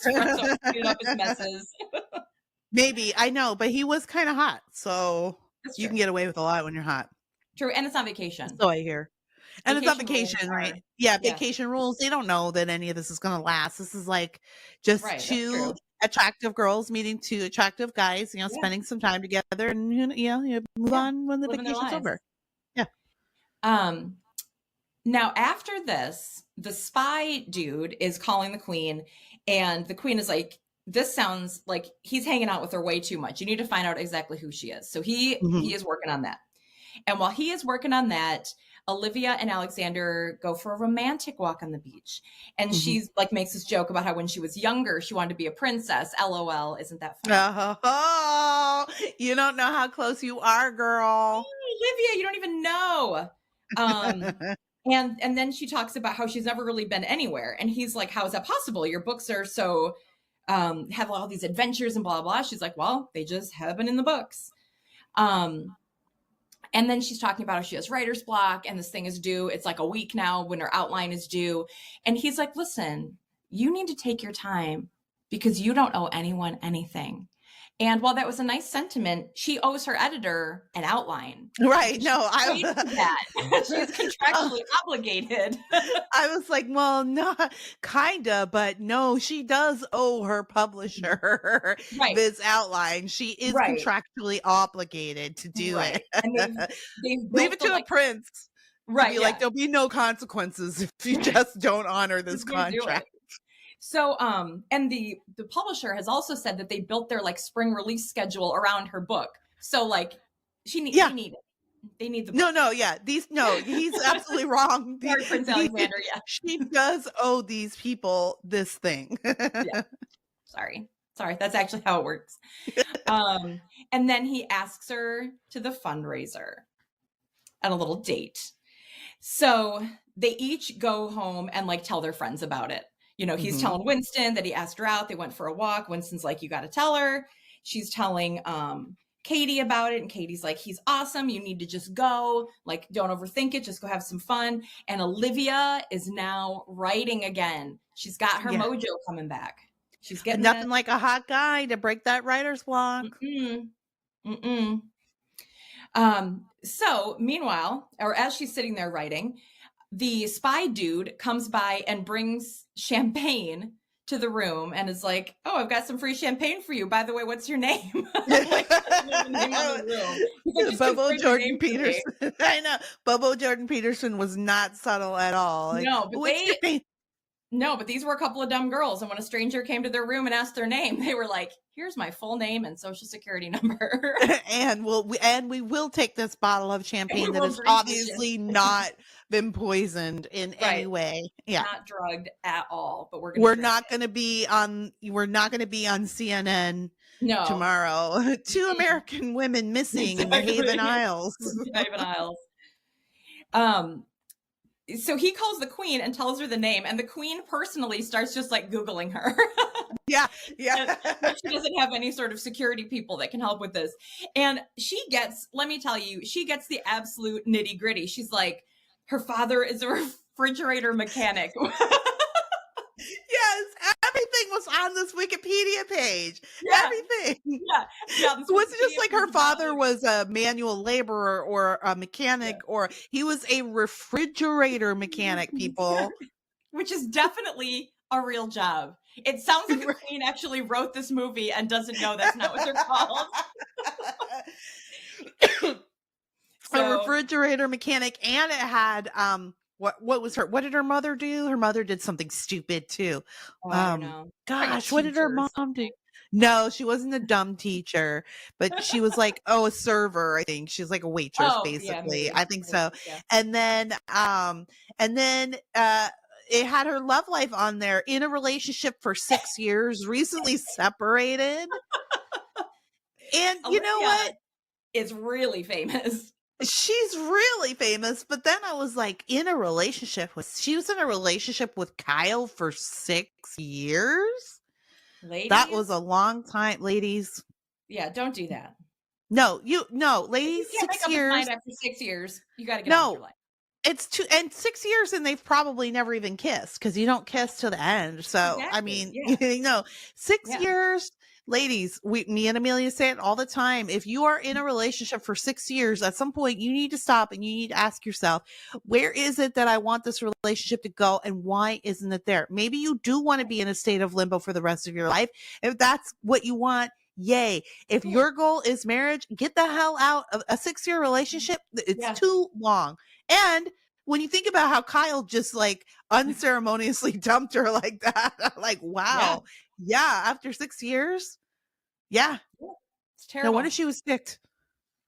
Cleaning up his messes. Maybe, I know, but he was kind of hot, so That's you true. can get away with a lot when you're hot. True, and it's on vacation. So I hear. And it's on Rules vacation, right? are Yeah, yeah, vacation rules. They don't know that any of this is gonna last. This is like just right, that's two true. attractive girls meeting two attractive guys, Yeah, spending some time together and you move yeah, on when the living their vacation's lives. over. Yeah. Now after this, the spy dude is calling the queen, and the queen is like, this sounds like he's hanging out with her way too much. You need to find out exactly who she is. So he Mhm. is working on that. And while he is working on that, Olivia and Alexander go for a romantic walk on the beach. And Mhm. she's like makes this joke about how when she was younger, she wanted to be a princess. LOL, isn't that funny? Oh, you don't know how close you are, girl. Olivia, you don't even know. And then she talks about how she's never really been anywhere. And he's like, how is that possible? Your books are so have all these adventures and blah blah. She's like, well, they just happen in the books. And then she's talking about how she has writer's block and this thing is due. It's like a week now when her outline is due. And he's like, listen, you need to take your time because you don't owe anyone anything. And while that was a nice sentiment, she owes her editor an outline. Right. No, Paid for that. She's contractually obligated. I was like, well, not kinda, but no, she does owe her publisher Right. this outline. She is Right. contractually obligated to do Right. it. And they've Leave it built to a prince to right. be like, there'll be no consequences if you just don't honor this Just don't do it. contract. So, and the publisher has also said that they built their like spring release schedule around her book. So like they need it. They need the book. No, yeah. He's absolutely wrong. Sorry, Prince Alexander, yeah. She does owe these people this thing. Yeah. Sorry. That's actually how it works. And then he asks her to the fundraiser and a little date. So they each go home and like tell their friends about it. He's telling Winston that he asked her out. They went for a walk. Winston's like, you got to tell her. She's telling Katie about it. And Katie's like, he's awesome. You need to just go. Like, don't overthink it. Just go have some fun. And Olivia is now writing again. She's got her mojo coming back. She's getting nothing like a hot guy to break that writer's block. So meanwhile, or as she's sitting there writing, the spy dude comes by and brings champagne to the room and is like, oh, I've got some free champagne for you. By the way, what's your name? Like, Bobo Jordan Peterson. I know. Bobo Jordan Peterson was not subtle at all. Like, no, but these were a couple of dumb girls. And when a stranger came to their room and asked their name, they were like, here's my full name and social security number. and we will take this bottle of champagne that has obviously not been poisoned in any way. Yeah. Not drugged at all, but we're not going to be on CNN tomorrow. 2 American women missing in the Haven Isles. So he calls the queen and tells her the name, and the queen personally starts just like Googling her. Yeah. But she doesn't have any sort of security people that can help with this. And let me tell you, she gets the absolute nitty gritty. She's like, her father is a refrigerator mechanic. Yes, everything was on this Wikipedia page. Yeah. Everything. Yeah. Was it just like her father was a manual laborer or a mechanic, or he was a refrigerator mechanic, people? Which is definitely a real job. It sounds like the queen actually wrote this movie and doesn't know that's not what they're called. A refrigerator mechanic, and it had what did her mother do? Her mother did something stupid too. I don't know. Gosh, what did her mom do? No, she wasn't a dumb teacher, but she was like, a server, I think. She's like a waitress, basically. Yeah, I think so. Yeah. And then it had her love life on there, in a relationship for 6 years, recently separated. And you know what? Is really famous. She's really famous, but then I was like, she was in a relationship with Kyle for 6 years. Ladies? That was a long time, ladies. Yeah, don't do that. No, ladies, you can't 6 years. after 6 years, you got to get on with your life. It's 6 years, and they've probably never even kissed because you don't kiss till the end. So, I Exactly. mean, Yeah. 6 Yeah. years, ladies, me and Amelia say it all the time. If you are in a relationship for 6 years, at some point you need to stop and you need to ask yourself, where is it that I want this relationship to go and why isn't it there? Maybe you do want to be in a state of limbo for the rest of your life. If that's what you want, yay. If Yeah. your goal is marriage, get the hell out of a 6-year relationship. It's Yeah. too long. And when you think about how Kyle just like unceremoniously dumped her like that, I'm like, Yeah. wow. Yeah. After 6 years. Yeah. Yeah. It's No wonder terrible. she was picked.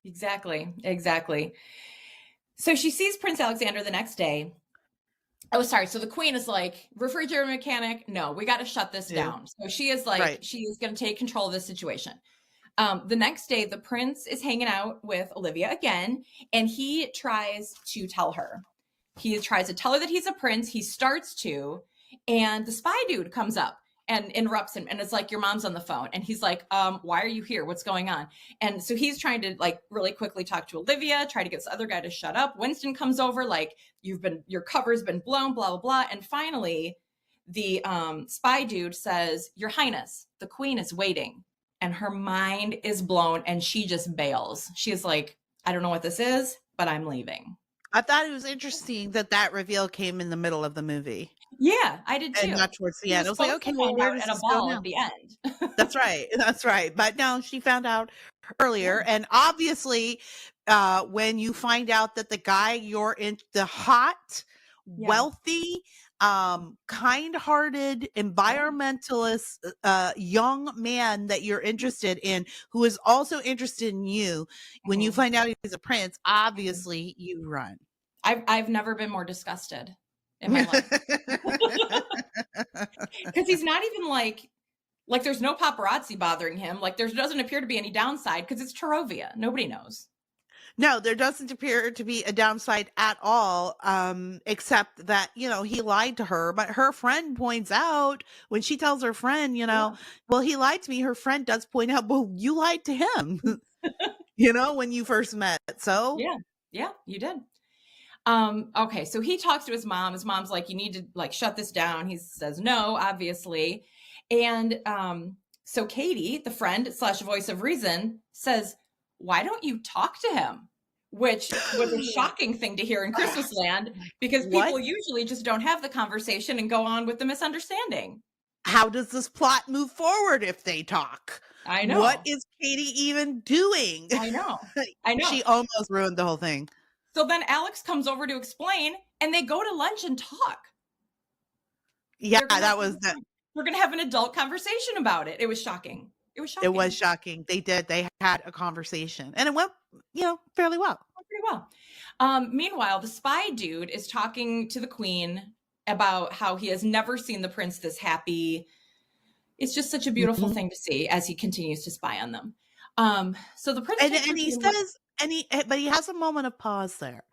Exactly. Exactly. So she sees Prince Alexander the next day. Oh, sorry. So the queen is like, refrigerator mechanic, no, we got to shut this Yeah. down. So she is like, Right. she is going to take control of this situation. The next day, the prince is hanging out with Olivia again, and he tries to tell her. He tries to tell her that he's a prince. He starts to, and the spy dude comes up and interrupts him, and it's like, your mom's on the phone. And he's like, why are you here? What's going on? And so he's trying to like really quickly talk to Olivia, try to get this other guy to shut up. Winston comes over, like, your cover's been blown, blah, blah, blah. And finally, the spy dude says, Your Highness, the queen is waiting. And her mind is blown and she just bails. She's like, I don't know what this is, but I'm leaving. I thought it was interesting that reveal came in the middle of the movie. Yeah, I did too. And not towards the end. I was like, okay, well, where does at a this go ball now? at the end. That's right. That's right. But no, she found out earlier. And obviously, when you find out that the guy you're in, the hot, wealthy, kind-hearted, environmentalist, young man that you're interested in, who is also interested in you, when you find out he's a prince, obviously you run. I've never been more disgusted in my life. Because he's not even like there's no paparazzi bothering him. Like there doesn't appear to be any downside because it's Torovia. Nobody knows. No, there doesn't appear to be a downside at all, except that, he lied to her. But her friend points out when she tells her friend, well, he lied to me. Her friend does point out, well, you lied to him, when you first met. So yeah, you did. Okay, so he talks to his mom. His mom's like, you need to like shut this down. He says no, obviously. And so Katie, the friend / voice of reason, says, why don't you talk to him? Which was a shocking thing to hear in Christmasland because people usually just don't have the conversation and go on with the misunderstanding. How does this plot move forward if they talk? I know. What is Katie even doing? I know. She almost ruined the whole thing. So then Alex comes over to explain and they go to lunch and talk. Yeah, that was that. We're going to have an adult conversation about it. It was shocking. It was shocking. It was shocking. They had a conversation and it went, fairly well. Pretty well. Meanwhile, the spy dude is talking to the queen about how he has never seen the prince this happy. It's just such a beautiful thing to see as he continues to spy on them. So the prince and he says, but he has a moment of pause there.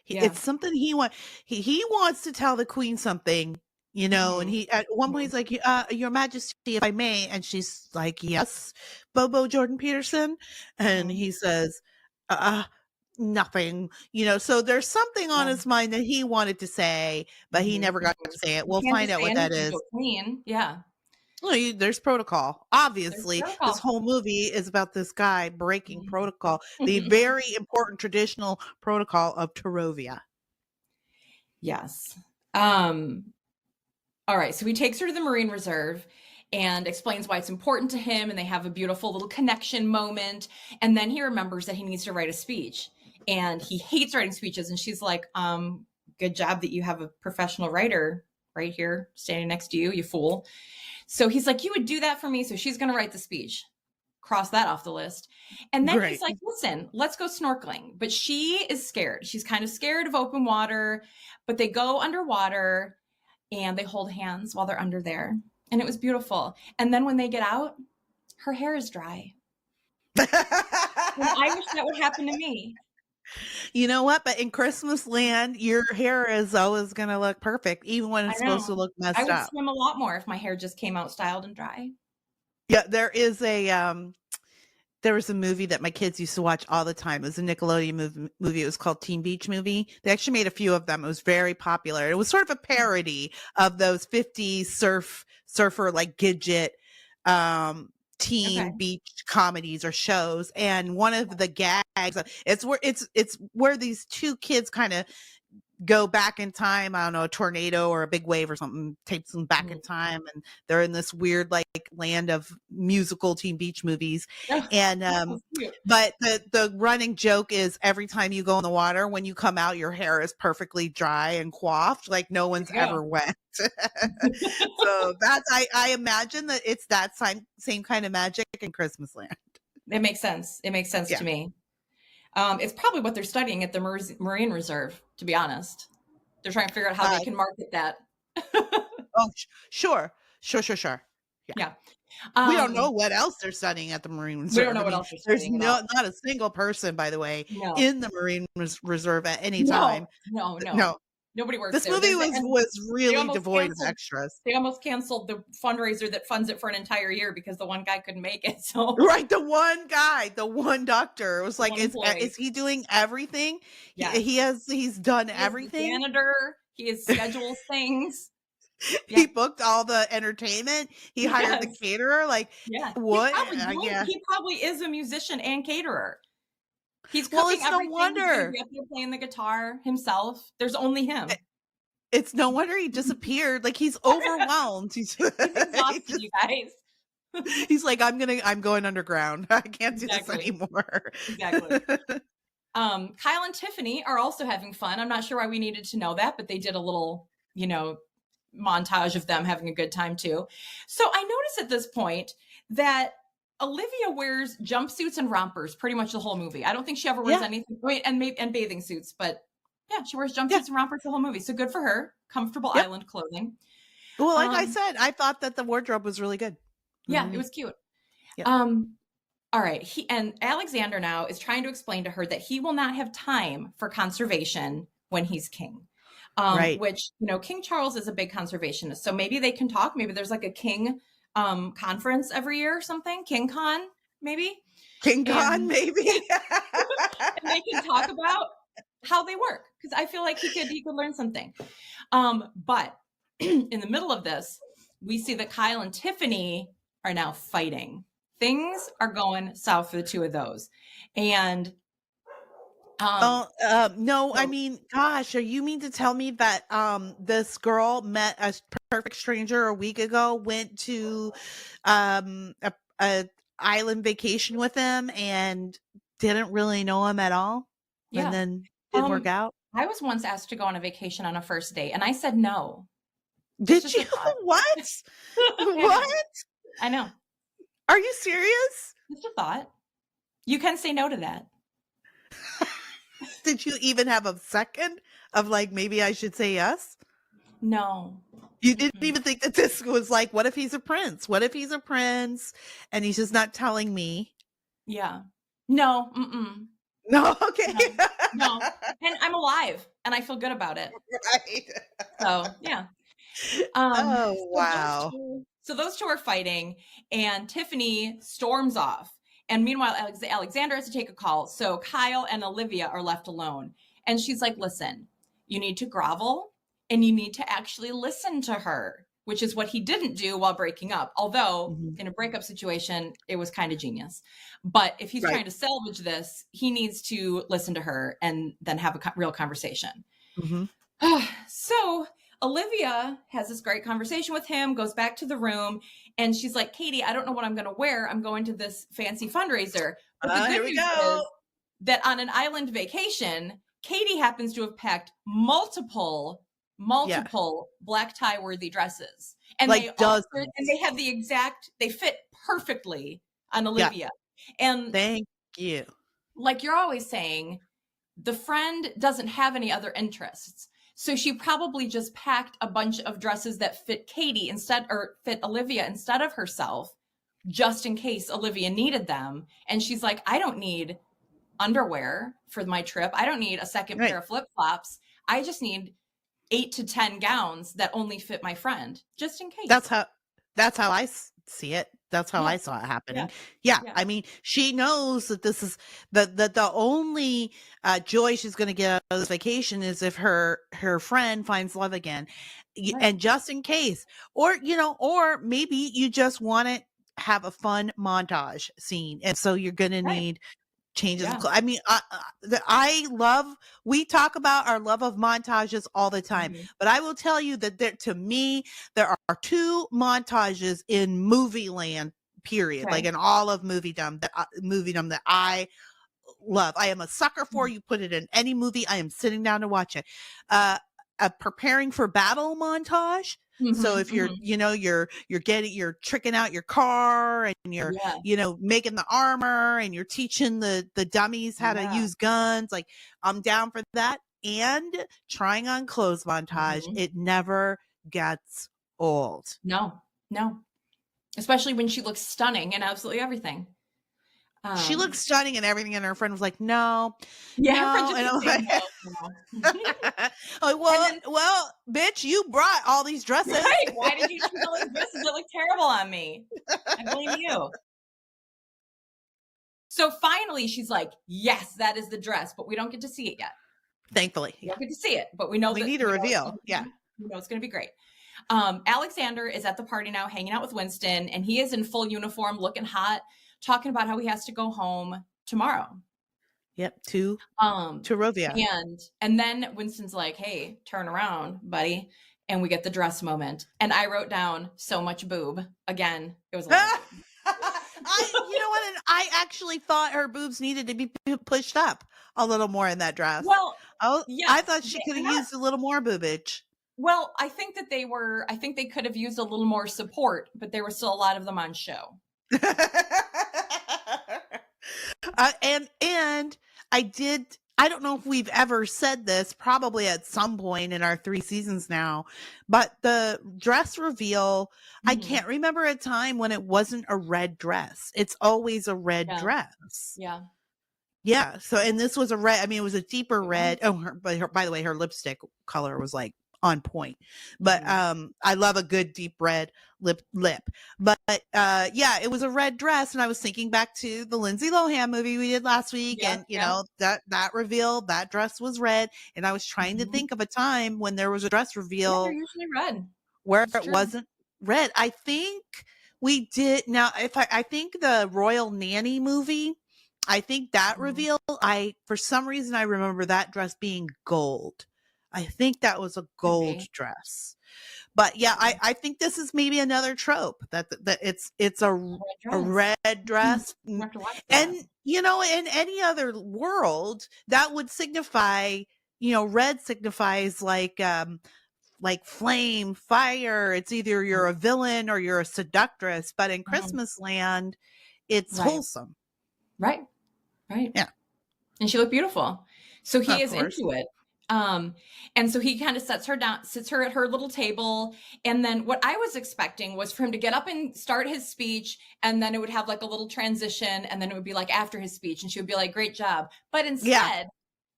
It's something he wants to tell the queen something, and he at one point he's like, Your Majesty, if I may, and she's like, yes, Bobo Jordan Peterson, and he says, nothing, so there's something on his mind that he wanted to say, but he never got to say it. We'll find out what that is. Yeah. Well, there's protocol. Obviously, this whole movie is about this guy breaking protocol, the very important traditional protocol of Torovia. Yes. All right. So he takes her to the Marine Reserve and explains why it's important to him. And they have a beautiful little connection moment. And then he remembers that he needs to write a speech. And he hates writing speeches. And she's like, good job that you have a professional writer right here standing next to you, you fool. So he's like, you would do that for me. So she's going to write the speech. Cross that off the list. And then he's like, listen, let's go snorkeling. But she is scared. She's kind of scared of open water, but they go underwater and they hold hands while they're under there. And it was beautiful. And then when they get out, her hair is dry. And I wish that would happen to me. You know what? But in Christmasland, your hair is always going to look perfect, even when it's supposed to look messed up. I would swim a lot more if my hair just came out styled and dry. Yeah, there is a there was a movie that my kids used to watch all the time. It was a Nickelodeon movie. It was called Teen Beach Movie. They actually made a few of them. It was very popular. It was sort of a parody of those 50s surfer like Gidget teen beach comedies or shows. And one of the gags, it's where these two kids kind of go back in time. I don't know, a tornado or a big wave or something takes them back in time, and they're in this weird like land of musical teen beach movies. And but the running joke is every time you go in the water, when you come out, your hair is perfectly dry and coiffed like no one's ever wet. So that's I imagine that it's that same kind of magic in Christmasland. It makes sense. It makes sense to me. It's probably what they're studying at the Marine Reserve, to be honest. They're trying to figure out how they can market that. Oh, sure. Yeah. We don't know what else they're studying at the Marine Reserve. We don't know what else they're studying. There's not a single person, by the way, in the Marine Reserve at any time. No. Nobody works this there. This movie was really devoid of extras. They almost canceled the fundraiser that funds it for an entire year because the one guy couldn't make it. So right, the one guy, the one doctor. It was like, is he doing everything? Yeah, he's done everything. He's the janitor. He has scheduled things. He booked all the entertainment. He hired the caterer. Like, what? He probably is a musician and caterer. He's cooking everything. No wonder. He's up there playing the guitar himself. There's only him. It's no wonder he disappeared. Like, he's overwhelmed. He's exhausted, you guys. He's like, I'm going underground. I can't do this anymore. Exactly. Kyle and Tiffany are also having fun. I'm not sure why we needed to know that, but they did a little, montage of them having a good time too. So I noticed at this point that Olivia wears jumpsuits and rompers pretty much the whole movie. I don't think she ever wears anything. And bathing suits, but she wears jumpsuits and rompers the whole movie. So good for her. Comfortable island clothing. Well, like I said, I thought that the wardrobe was really good. Yeah, it was cute. Yeah. All right. And Alexander now is trying to explain to her that he will not have time for conservation when he's king. Right. Which, King Charles is a big conservationist. So maybe they can talk. Maybe there's like a king conference every year or something. King Con, maybe. King Con, maybe. And they can talk about how they work. Because I feel like he could learn something. But in the middle of this, we see that Kyle and Tiffany are now fighting. Things are going south for the two of those. And no, I mean, gosh, you mean to tell me that this girl met a perfect stranger a week ago, went to a island vacation with him and didn't really know him at all? Yeah. And then didn't work out? I was once asked to go on a vacation on a first date and I said no. Did you? What? What? I know. Are you serious? Just a thought. You can say no to that. Did you even have a second of like, maybe I should say yes? No. You didn't even think that this was like, what if he's a prince? What if he's a prince and he's just not telling me? Yeah. No. No. Okay. No. And I'm alive and I feel good about it. Right. So, yeah. Wow. So those two are fighting and Tiffany storms off. And meanwhile, Alexander has to take a call. So Kyle and Olivia are left alone. And she's like, listen, you need to grovel and you need to actually listen to her, which is what he didn't do while breaking up. Although in a breakup situation, it was kind of genius. But if he's trying to salvage this, he needs to listen to her and then have a real conversation. So Olivia has this great conversation with him, goes back to the room, and she's like, Katie, I don't know what I'm going to wear. I'm going to this fancy fundraiser. But the good news is that on an island vacation, Katie happens to have packed multiple black tie worthy dresses. And they have they fit perfectly on Olivia. And thank you. Like you're always saying, the friend doesn't have any other interests. So she probably just packed a bunch of dresses that fit Katie fit Olivia instead of herself, just in case Olivia needed them. And she's like, I don't need underwear for my trip. I don't need a second pair of flip-flops. I just need 8 to 10 gowns that only fit my friend, just in case. That's how see it. That's how Yeah. I saw it happening. Yeah. I mean, she knows that this is the only joy she's going to get out of this vacation is if her friend finds love again. Right. And just in case, or or maybe you just want to have a fun montage scene, and so you're going to need changes of clothes. I mean, we talk about our love of montages all the time, but I will tell you that to me, there are 2 montages in movie land, period, like in all of moviedom that I love. I am a sucker for. You put it in any movie, I am sitting down to watch it. A preparing for battle montage. So if you're, you're tricking out your car and you're, making the armor and you're teaching the dummies how to use guns, like I'm down for that. And trying on clothes montage, it never gets old. No. Especially when she looks stunning and absolutely everything. She looks stunning and everything, and her friend was like, "No, no." And I'm like, well, bitch, you brought all these dresses. Right? Why did you choose all these dresses that look terrible on me? I blame you. So finally, she's like, "Yes, that is the dress," but we don't get to see it yet. Thankfully, we don't get to see it, but we know we need a reveal. We know it's going to be great. Alexander is at the party now, hanging out with Winston, and he is in full uniform, looking hot, talking about how he has to go home tomorrow. Yep, to Torovia. And then Winston's like, "Hey, turn around, buddy." And we get the dress moment. And I wrote down so much boob. Again, it was a lot. You know what? And I actually thought her boobs needed to be pushed up a little more in that dress. Well, I thought she could have used a little more boobage. Well, I think they could have used a little more support, but there were still a lot of them on show. And I don't know if we've ever said this, probably at some point in our 3 seasons now, but the dress reveal, I can't remember a time when it wasn't a red dress. It's always a red dress. Yeah. So, and this was a red, I mean, it was a deeper red. By the way, her lipstick color was like on point, but I love a good deep red lip, but it was a red dress, and I was thinking back to the Lindsay Lohan movie we did last week, and know that reveal, that dress was red, and I was trying to think of a time when there was a dress reveal they're usually red where it wasn't red. I think we did. Now, if I think the Royal Nanny movie, I think that reveal, for some reason I remember that dress being gold. I think that was a gold dress. But I think this is maybe another trope that it's a red dress. And in any other world that would signify, red signifies like flame, fire. It's either you're a villain or you're a seductress, but in Christmasland it's wholesome. Right. Yeah. And she looked beautiful. So he is into it. And so he kind of sits her at her little table. And then what I was expecting was for him to get up and start his speech. And then it would have like a little transition. And then it would be like after his speech. And she would be like, "Great job." But instead,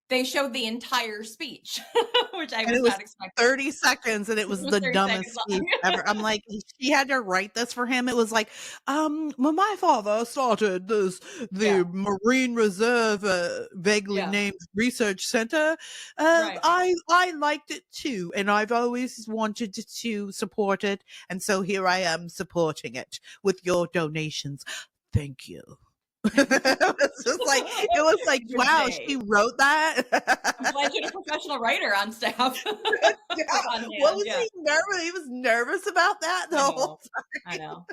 they showed the entire speech, which I was not expecting. 30 seconds, and it was the dumbest speech ever. I'm like, she had to write this for him. It was like, when my father started the Marine Reserve, vaguely named Research Center, I liked it too, and I've always wanted to support it, and so here I am supporting it with your donations. Thank you. it was like wow, she wrote that. I'm glad you had a professional writer on staff. What was he nervous? He was nervous about that the whole time. I know.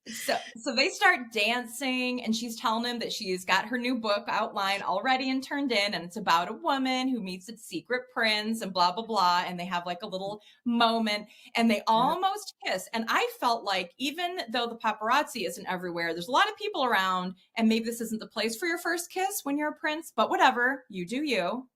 So they start dancing, and she's telling him that she's got her new book outline already and turned in, and it's about a woman who meets its secret prince and blah, blah, blah. And they have like a little moment, and they almost kiss. And I felt like, even though the paparazzi isn't everywhere, there's a lot of people around, and maybe this isn't the place for your first kiss when you're a prince, but whatever, you do you.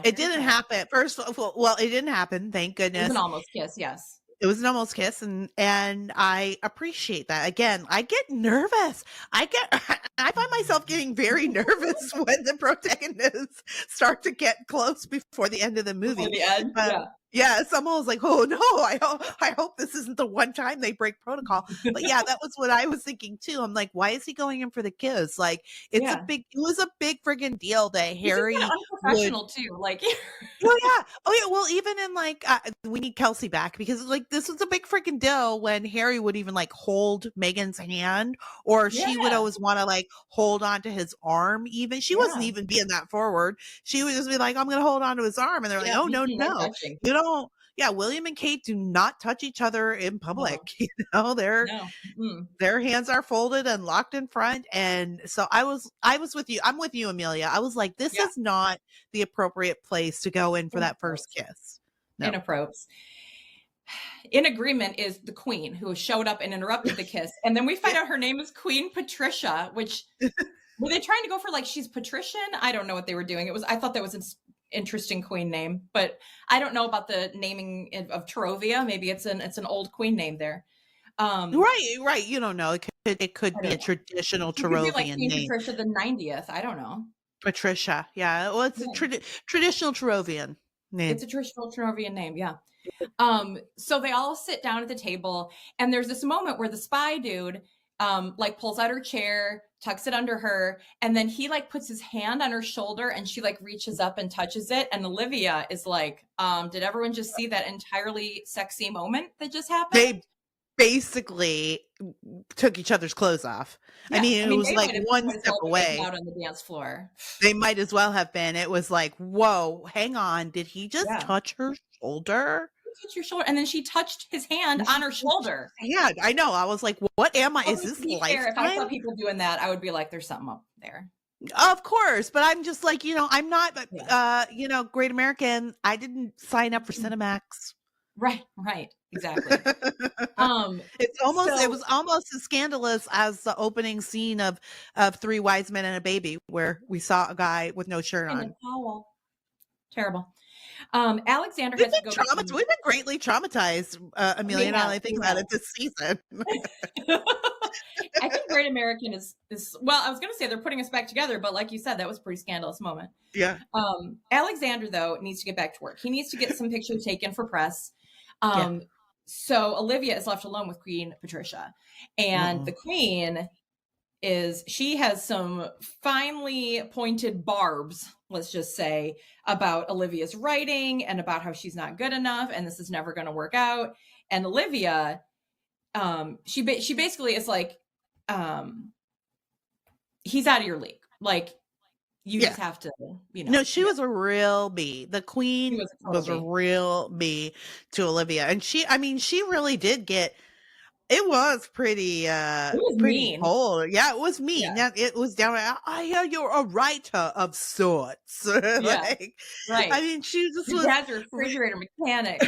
It didn't happen. First of all, well, it didn't happen. Thank goodness. It was an almost kiss. Yes. It was an almost kiss, and I appreciate that. Again, I get nervous. I find myself getting very nervous when the protagonists start to get close before the end of the movie. Before the end, Yes, I'm always like, "Oh, no, I hope this isn't the one time they break protocol." But yeah, that was what I was thinking too. I'm like, "Why is he going in for the kiss?" Like, Yeah. it was a big friggin' deal that He seemed kinda Harry would. unprofessional too, like Oh, yeah. Oh, yeah, well, even in, like, we need Kelsey back because, like, this was a big freaking deal when Harry would even, like, hold Megan's hand, or she would Yeah, always wanna, like, hold on to his arm even. She wasn't yeah, even being that forward. She would just be like, "I'm gonna hold on to his arm," and they're like, yeah, "Oh, no, no no. touching. You don't." Yeah, William and Kate do not touch each other in public, No, they're no, mm-mm. their hands are folded and locked in front, and so I was with you. I'm with you, Amelia. I was like, "This Yeah, is not the appropriate place to go in for that first inappropriate, kiss." No. inappropriate. In agreement is the queen who showed up and interrupted the kiss, and then we find Yeah. out her name is Queen Patricia, which were they trying to go for like she's patrician? I don't know what they were doing. I thought that was an interesting queen name, but I don't know about the naming of Torovia. Maybe it's an old queen name there. Right, right, you don't know. It could I be don't a know. traditional She could be like Torovian Queen name. Patricia the 90th. I don't know. Patricia. Yeah, well, it's a Yeah. traditional Torovian name. It's a traditional Torovian name, yeah. So they all sit down at the table, and there's this moment where the spy dude like pulls out her chair, tucks it under her, and then he like puts his hand on her shoulder and she like reaches up and touches it. And Olivia is like, did everyone just see that entirely sexy moment that just happened? They basically took each other's clothes off. I Yeah. I mean, it mean, was they like might one as step well be making away. out on the dance floor. They might as well have been. It was like, "Whoa, hang on. Did he just Yeah. touch her shoulder?" Touch your shoulder. And then she touched his hand on her shoulder. Yeah, I know. I was like, "What am I? Is Although to this be fair, if I saw Lifetime?" people doing that, I would be like, there's something up there. Of course, but I'm just like, I'm not, Yeah. Great American. I didn't sign up for Cinemax. Right, right. Exactly. It So was almost as scandalous as the opening scene of Three Wise Men and a Baby, where we saw a guy with no shirt in a on. towel. Terrible. Alexander has to go get some. We've been greatly traumatized, We Amelia, now have, that I think we about have. it this season. I think Great American is well, I was gonna say they're putting us back together, but like you said, that was a pretty scandalous moment. Yeah. Alexander, though, needs to get back to work. He needs to get some pictures taken for press. Yeah. So Olivia is left alone with Queen Patricia. And the queen she has some finely pointed barbs, let's just say, about Olivia's writing and about how she's not good enough and this is never going to work out. And Olivia, she basically is like, he's out of your league. Like, you Yeah. just have to, No, she was a real B. The She queen was a was a total B. real B to Olivia. And she really did get. It was pretty, It was pretty mean. cold. Yeah, it was mean. Yeah. Yeah, it was down. I hear you're a writer of sorts. Yeah. Like, Right. I mean, she just Your was. dad's a refrigerator mechanic.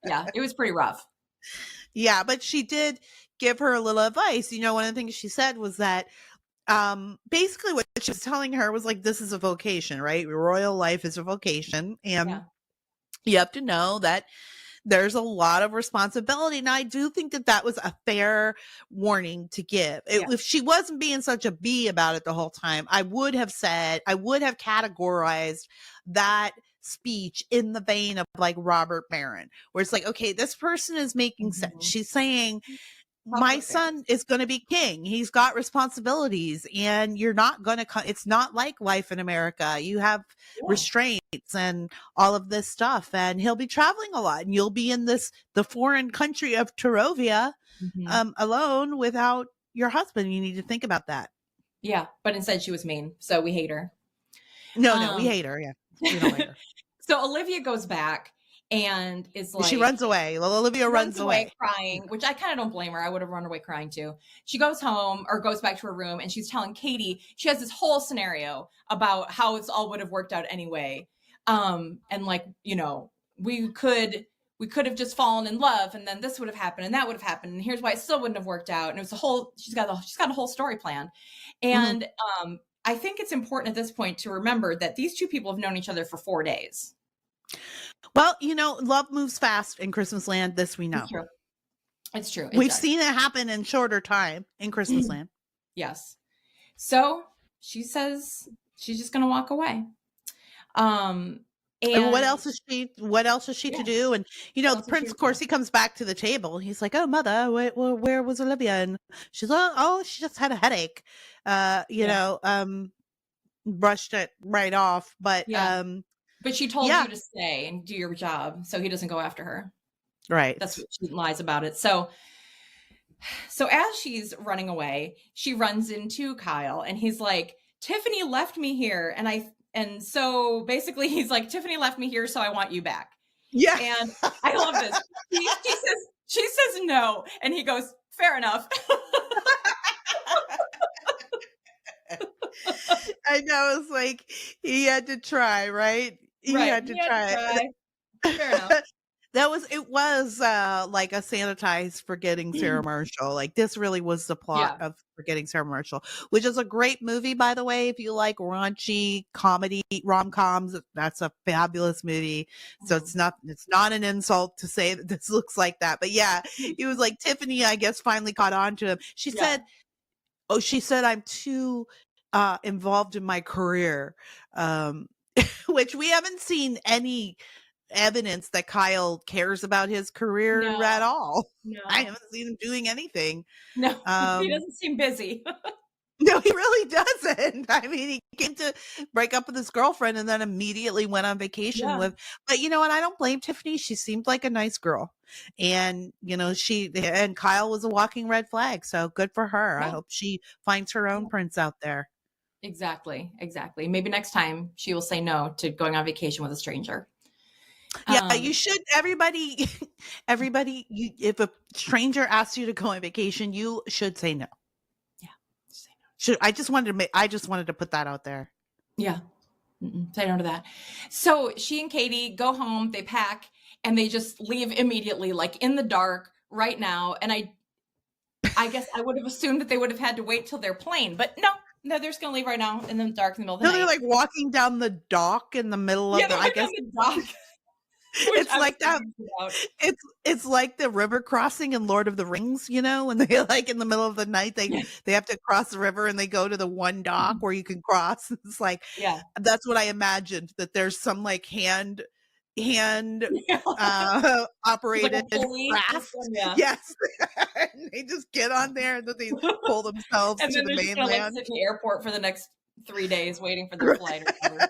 Yeah, it was pretty rough. Yeah, but she did give her a little advice. One of the things she said was that, basically what she was telling her was like, this is a vocation, right? Royal life is a vocation, and Yeah. you have to know that there's a lot of responsibility. And I do think that was a fair warning to give. Yeah. If she wasn't being such a bee about it the whole time, I would have categorized that speech in the vein of like Robert Barron, where it's like, okay, this person is making sense. She's saying, my son is going to be king. He's got responsibilities, and you're not going to it's not like life in America. You have restraints and all of this stuff, and he'll be traveling a lot, and you'll be in the foreign country of Torovia, alone without your husband. You need to think about that. Yeah, but instead she was mean, so we hate her. No, we hate her. Yeah, we don't like her. So Olivia goes back and is like, she runs away. Olivia runs away crying, which I kind of don't blame her. I would have run away crying too. She goes home or goes back to her room and she's telling Katie, she has this whole scenario about how it's all would have worked out anyway. And like, we could have just fallen in love and then this would have happened and that would have happened. And here's why it still wouldn't have worked out. And it was she's got a whole story plan. And, I think it's important at this point to remember that these two people have known each other for 4 days. Well, love moves fast in Christmasland. This we know. It's true. We've seen it happen in shorter time in Christmasland. Yes. So she says she's just going to walk away. And what And else is she to yeah, do? And, what the else is she prince, to of course, do? he comes back to the table. He's like, "Oh, mother, where was Olivia?" And she's like, "Oh, she just had a headache." You Yeah, know, brushed it right off. But, yeah. But she told yeah, you to stay and do your job so he doesn't go after her. That's right. what she lies about it. So as she's running away, she runs into Kyle and he's like, Tiffany left me here. And so basically he's like, Tiffany left me here, so I want you back. Yeah. And I love this. She says no. And he goes, fair enough. I know, it's like he had to try, right? He Right. had to He had to try. try. Fair enough. It was like a sanitized Forgetting Sarah Marshall. Like, this really was the plot Yeah. of Forgetting Sarah Marshall, which is a great movie, by the way. If you like raunchy comedy rom-coms, that's a fabulous movie. So Mhm. it's not an insult to say that this looks like that. But yeah, it was like Tiffany, I guess, finally caught on to him. Yeah. She said, "I'm too involved in my career," um, which we haven't seen any evidence that Kyle cares about his career at No, all. I no, haven't seen him doing anything. no. He Um, doesn't seem busy. no, he really doesn't. I mean, he came to break up with his girlfriend and then immediately went on vacation Yeah. with. But you know what? I don't blame Tiffany. She seemed like a nice girl, and she and Kyle was a walking red flag. So good for her. I Yeah. hope she finds her own Yeah. prince out there. Exactly. Exactly. Maybe next time she will say no to going on vacation with a stranger. Yeah, you Um, should. Everybody, everybody. If a stranger asks you to go on vacation, you should say no. yeah. Say no. Should I just wanted to put that out there. Yeah. Say no to that. So she and Katie go home, they pack, and they just leave immediately, like in the dark right now. And I guess I would have assumed that they would have had to wait till their plane, but no, they're just gonna leave right now in the dark in the middle of the No, they're night. like walking down the dock in the middle Yeah, of they're the. I right guess on the dock, which it's I was like that. confused about. It's like the river crossing in Lord of the Rings. When they like in the middle of the night Yeah. they have to cross the river and they go to the one dock where you can cross. It's like Yeah. that's what I imagined, that there's some like hand There's like a operated pulley craft. system, yeah. Yes. And they just get on there and then they pull themselves And to then the they're just gonna like mainland. sit in the airport for the next 3 days waiting for their flight or whatever.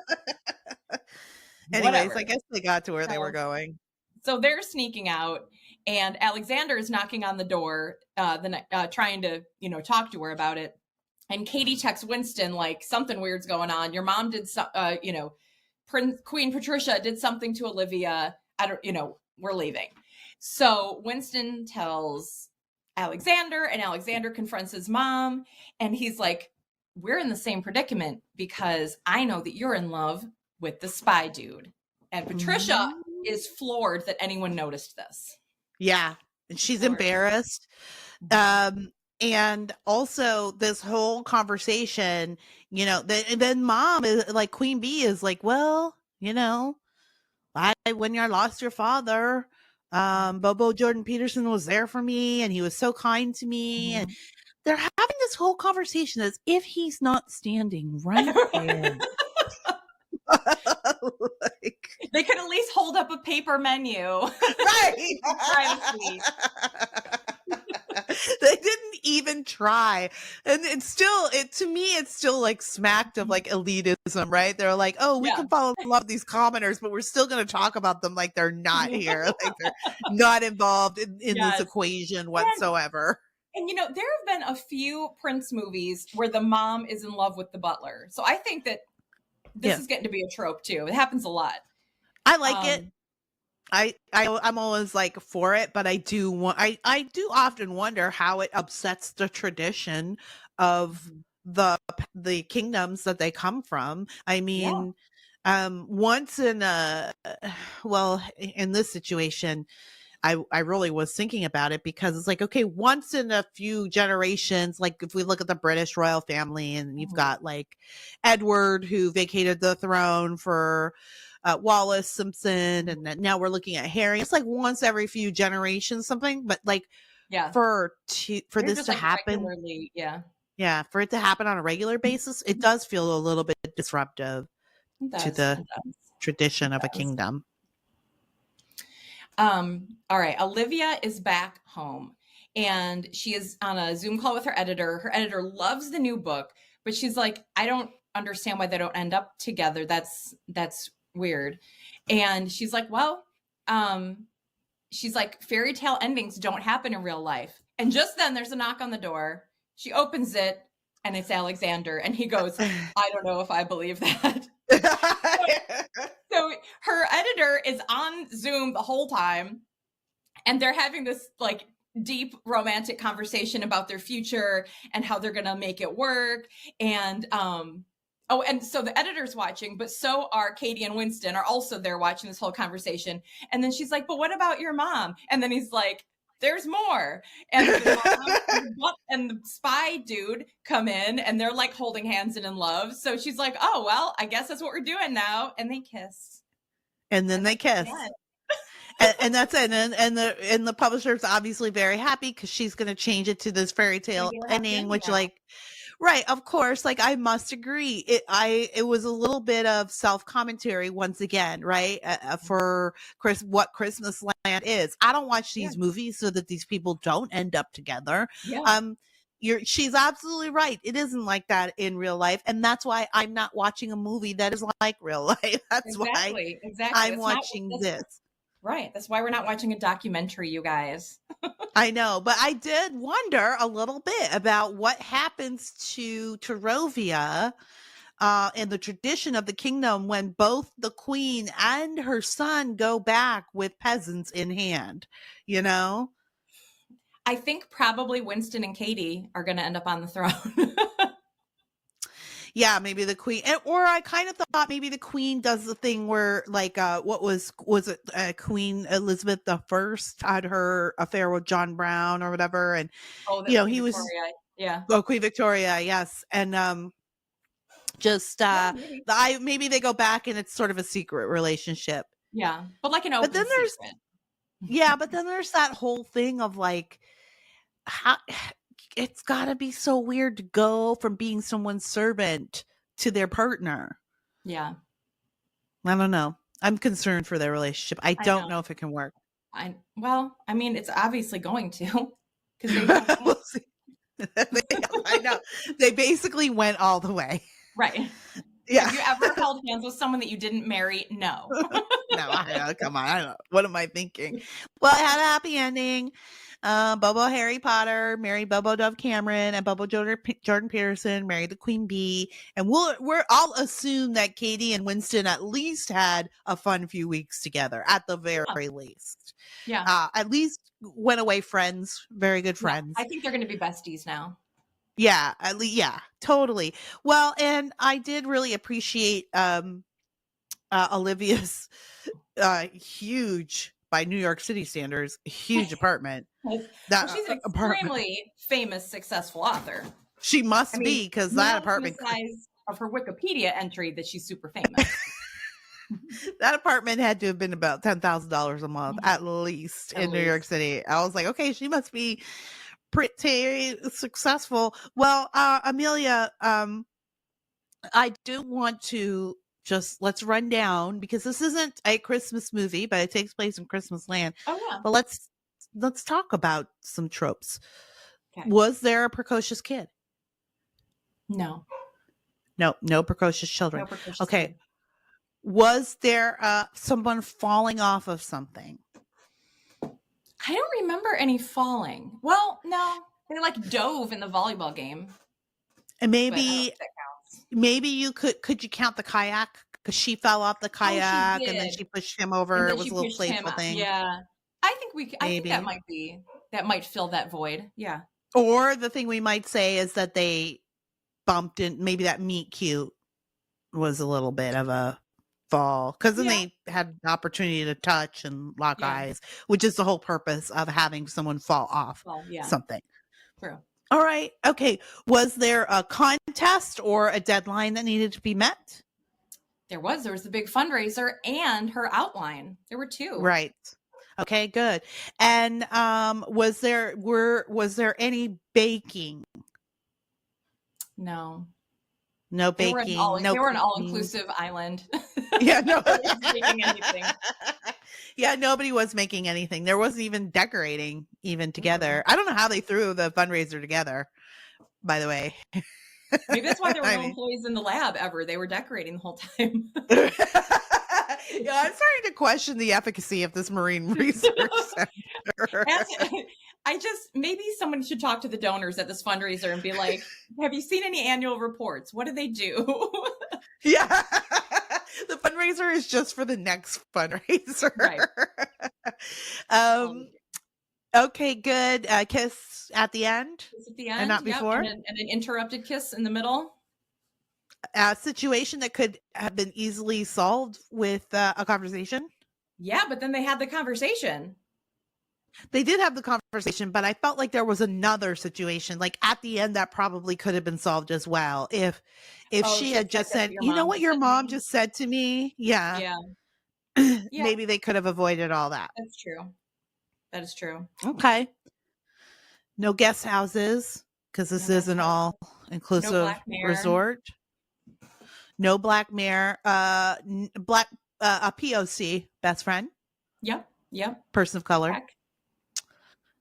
Anyways, Whatever. I guess they got to where they were So going. so they're sneaking out, and Alexander is knocking on the door, trying to, talk to her about it. And Katie texts Winston like something weird's going on. Your mom did Queen Patricia did something to Olivia. I don't, we're leaving. So Winston tells Alexander, and Alexander confronts his mom, and he's like, we're in the same predicament because I know that you're in love with the spy dude. And Patricia Mhm. is floored that anyone noticed this. Yeah, and she's Floored. embarrassed. And also this whole conversation, then mom is like, Queen Bee is like, well, when you lost your father, Bobo Jordan Peterson was there for me and he was so kind to me. And Mhm. they're having this whole conversation as if he's not standing right there. Like, They could at least hold up a paper menu. right. Privacy. They didn't even try. And to me, it's still like smacked of like elitism, right? They're like, oh, we Yeah. can fall in love with these commoners, but we're still going to talk about them like they're not here. Like they're not involved in this Yes. equation whatsoever. And there have been a few Prince movies where the mom is in love with the butler. So I think that this is getting to be a trope too. It happens a lot. I like it. I'm always like for it, but I do often wonder how it upsets the tradition of the kingdoms that they come from. I Yeah. mean, once in in this situation, I really was thinking about it because it's like, okay, once in a few generations, like if we look at the British royal family and you've got like Edward who vacated the throne for Wallace Simpson, and then now we're looking at Harry. It's like once every few generations, something, but like Yeah. for They're this just to like happen, regularly, yeah. yeah, for it to happen on a regular basis, it does feel a little bit disruptive It to does. the It does. tradition of a kingdom. All right. Olivia is back home and she is on a Zoom call with her editor. Her editor loves the new book, but she's like, I don't understand why they don't end up together. That's weird. And she's like, well, she's like, fairy tale endings don't happen in real life. And just then there's a knock on the door. She opens it and it's Alexander. And he goes, I don't know if I believe that. So her editor is on Zoom the whole time and they're having this like deep romantic conversation about their future and how they're going to make it work. And, and so the editor's watching, but so are Katie and Winston are also there watching this whole conversation. And then she's like, but what about your mom? And then he's like, there's more. And the mom and the spy dude come in and they're like holding hands and in love. So she's like, oh, well, I guess that's what we're doing now. And they kiss. And then they kiss. And that's it. And the publisher's obviously very happy because she's going to change it to this fairy tale ending, which like, right, of course, like I must agree. It was a little bit of self-commentary once again, right? For what Christmasland is. I don't watch these movies so that these people don't end up together. Yeah. She's absolutely right. It isn't like that in real life. And that's why I'm not watching a movie that is like real life. That's why I'm watching this. Right. That's why we're not watching a documentary, you guys. I know, but I did wonder a little bit about what happens to Torovia in the tradition of the kingdom when both the queen and her son go back with peasants in hand, you know? I think probably Winston and Katie are going to end up on the throne. Yeah, maybe the queen, or I kind of thought maybe the queen does the thing where, like, what was it? Queen Elizabeth I had her affair with John Brown or whatever, and he Victoria. was Queen Victoria, yes, and just maybe they go back and it's sort of a secret relationship. Yeah, but like an open secret. Yeah, but then there's that whole thing of like how. It's got to be so weird to go from being someone's servant to their partner. Yeah. I don't know. I'm concerned for their relationship. I don't know if it can work. I mean, it's obviously going to. We'll see. I know. They basically went all the way. Right. Yeah. Have you ever held hands with someone that you didn't marry? No. No, I know. Come on. I don't know. What am I thinking? Well, it had a happy ending. Bobo Harry Potter married Bobo Dove Cameron, and Bobo Jordan Peterson married the Queen Bee. And we're all assume that Katie and Winston at least had a fun few weeks together, at the very least. Yeah. At least went away friends, very good friends. Yeah, I think they're going to be besties now. Yeah, at least, yeah, totally. Well, and I did really appreciate Olivia's huge, by New York City standards, huge apartment. She's an extremely famous, successful author. She must be, because that apartment, the size of her Wikipedia entry, that she's super famous. That apartment had to have been about $10,000 a month, at least, in New York City. I was like, okay, she must be pretty successful. Well, Amelia, I do want to let's run down, because this isn't a Christmas movie, but it takes place in Christmasland. Oh yeah. But let's talk about some tropes. Okay. Was there a precocious kid? No precocious children. No precocious okay. kid. Was there someone falling off of something? I don't remember any falling. Well, no. They like dove in the volleyball game. And maybe you could you count the kayak? Because she fell off the kayak and then she pushed him over. It was a little playful thing. Yeah. I think that might fill that void. Yeah. Or the thing we might say is that they bumped in, maybe that meet cute was a little bit of a fall, because then they had the opportunity to touch and lock eyes, which is the whole purpose of having someone fall off something. True. All right. Okay. Was there a contest or a deadline that needed to be met? There was the big fundraiser and her outline. There were two. Right. Okay, good. And was there any baking? No. No They were baking, no they were an cooking. all-inclusive island. Yeah, no. Nobody was making anything. Yeah, nobody was making anything. There wasn't even decorating even Mm-mm. together. I don't know how they threw the fundraiser together, by the way. Maybe that's why there were I no mean, employees in the lab ever. They were decorating the whole time. yeah, I'm starting to question the efficacy of this Marine Research Center. I just maybe someone should talk to the donors at this fundraiser and be like, "Have you seen any annual reports? What do they do?" Yeah. The fundraiser is just for the next fundraiser. Right. Um, okay, good. Kiss at the end Kiss at the and end, not yep, before. and an interrupted kiss in the middle. A situation that could have been easily solved with a conversation. Yeah, but then they had the conversation. They did have the conversation, but I felt like there was another situation, like at the end, that probably could have been solved as well. If she had just said, you know what your mom just said to me? Yeah. Yeah. Yeah, Maybe they could have avoided all that. that's true. That is true. Okay. No guest houses, because this is an all No inclusive Black Mirror. resort. No Black Mirror. A POC, best friend, Yep. person of color. Check.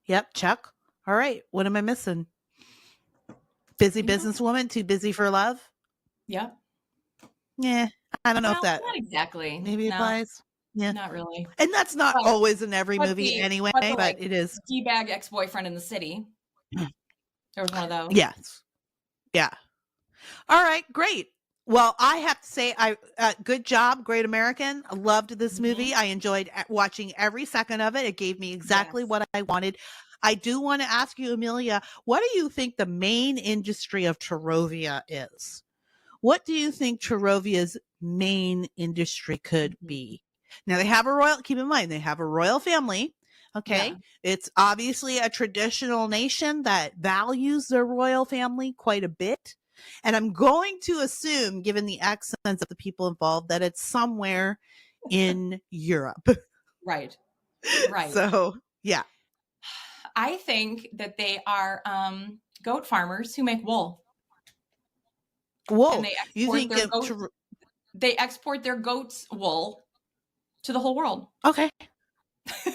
Yep, check. All right. What am I missing? Busy Yeah. businesswoman, too busy for love. Yep. Yeah, I don't know if that Not exactly. maybe No, applies. Yeah, not really. and that's not But- always in every but movie anyway, the, but it is. D-bag ex-boyfriend in the city. There was one of those. Yes. Yeah. All right. Great. Well, I have to say, good job, Great American. I loved this movie. I enjoyed watching every second of it. It gave me exactly what I wanted. I do want to ask you, Amelia, what do you think the main industry of Torovia is? What do you think Torovia's main industry could be? Now they have keep in mind, they have a royal family. Okay. Yeah. It's obviously a traditional nation that values their royal family quite a bit. And I'm going to assume, given the accents of the people involved, that it's somewhere in Europe. Right. So, yeah. I think that they are goat farmers who make wool. Wool. And they export their goats' wool to the whole world. Okay.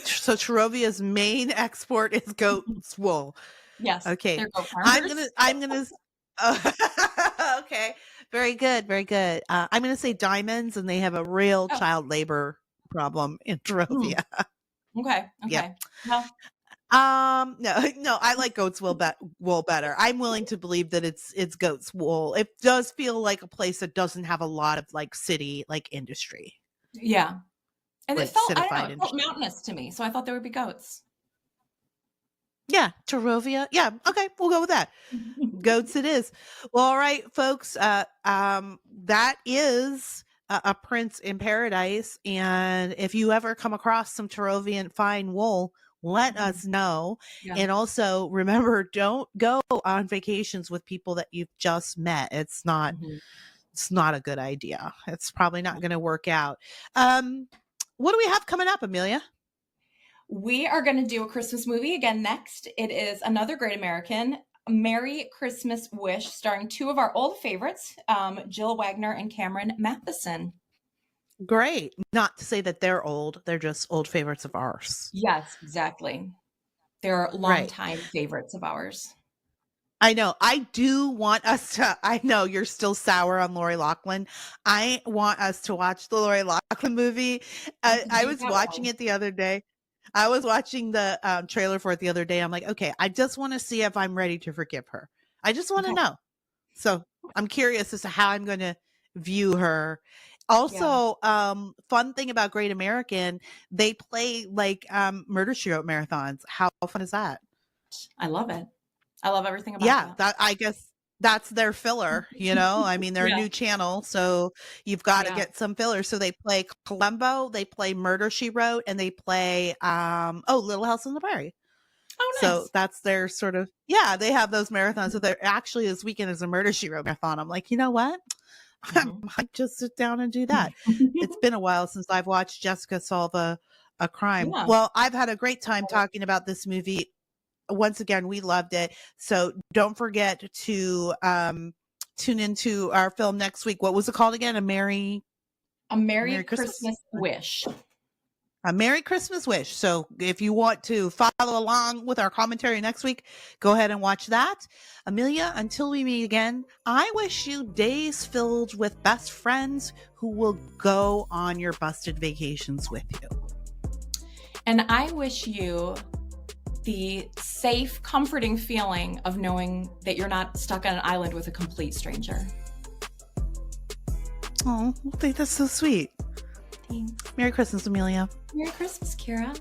So Torovia's main export is goat's wool. Yes. Okay. They're goat farmers. I'm gonna. Okay. Very good. Very good. I'm gonna say diamonds, and they have a real child labor problem in Torovia. Okay. Yeah. Well, no, I like goat's wool better. I'm willing to believe that it's goat's wool. It does feel like a place that doesn't have a lot of like city like industry. Yeah. And like it felt mountainous to me, so I thought there would be goats. Yeah, Torovia. Yeah, okay, we'll go with that. Goats it is. Well, all right, folks. That is a Prince in Paradise, and if you ever come across some Torovian fine wool, let us know. Yeah. And also remember, don't go on vacations with people that you've just met. It's not a good idea. It's probably not going to work out. What do we have coming up, Amelia? We are going to do a Christmas movie again next. It is another Great American, Merry Christmas Wish, starring two of our old favorites, Jill Wagner and Cameron Matheson. Great. Not to say that they're old. They're just old favorites of ours. Yes, exactly. They're longtime favorites of ours. I know. I do want us to. I know you're still sour on Lori Loughlin. I want us to watch the Lori Loughlin movie. I was watching it the other day. I was watching the trailer for it the other day. I'm like, okay, I just want to see if I'm ready to forgive her. I just want to know. So I'm curious as to how I'm going to view her. Also, fun thing about Great American, they play like Murder, She Wrote marathons. How fun is that? I love it. I love everything about that. I guess that's their filler, you know? I mean, they're a new channel, so you've got to get some filler. So they play Columbo, they play Murder, She Wrote, and they play, Little House on the Prairie. Oh, nice. So that's their sort of, they have those marathons. So they're actually this weekend is a Murder, She Wrote marathon. I'm like, you know what? I might just sit down and do that. It's been a while since I've watched Jessica solve a crime. Yeah. Well, I've had a great time talking about this movie. Once again, we loved it. So don't forget to tune into our film next week. What was it called again? A Merry Christmas Wish. A Merry Christmas Wish. So if you want to follow along with our commentary next week, go ahead and watch that. Amelia, until we meet again, I wish you days filled with best friends who will go on your busted vacations with you. And I wish you the safe, comforting feeling of knowing that you're not stuck on an island with a complete stranger. Oh, I think that's so sweet. Thanks. Merry Christmas, Amelia. Merry Christmas, Kira.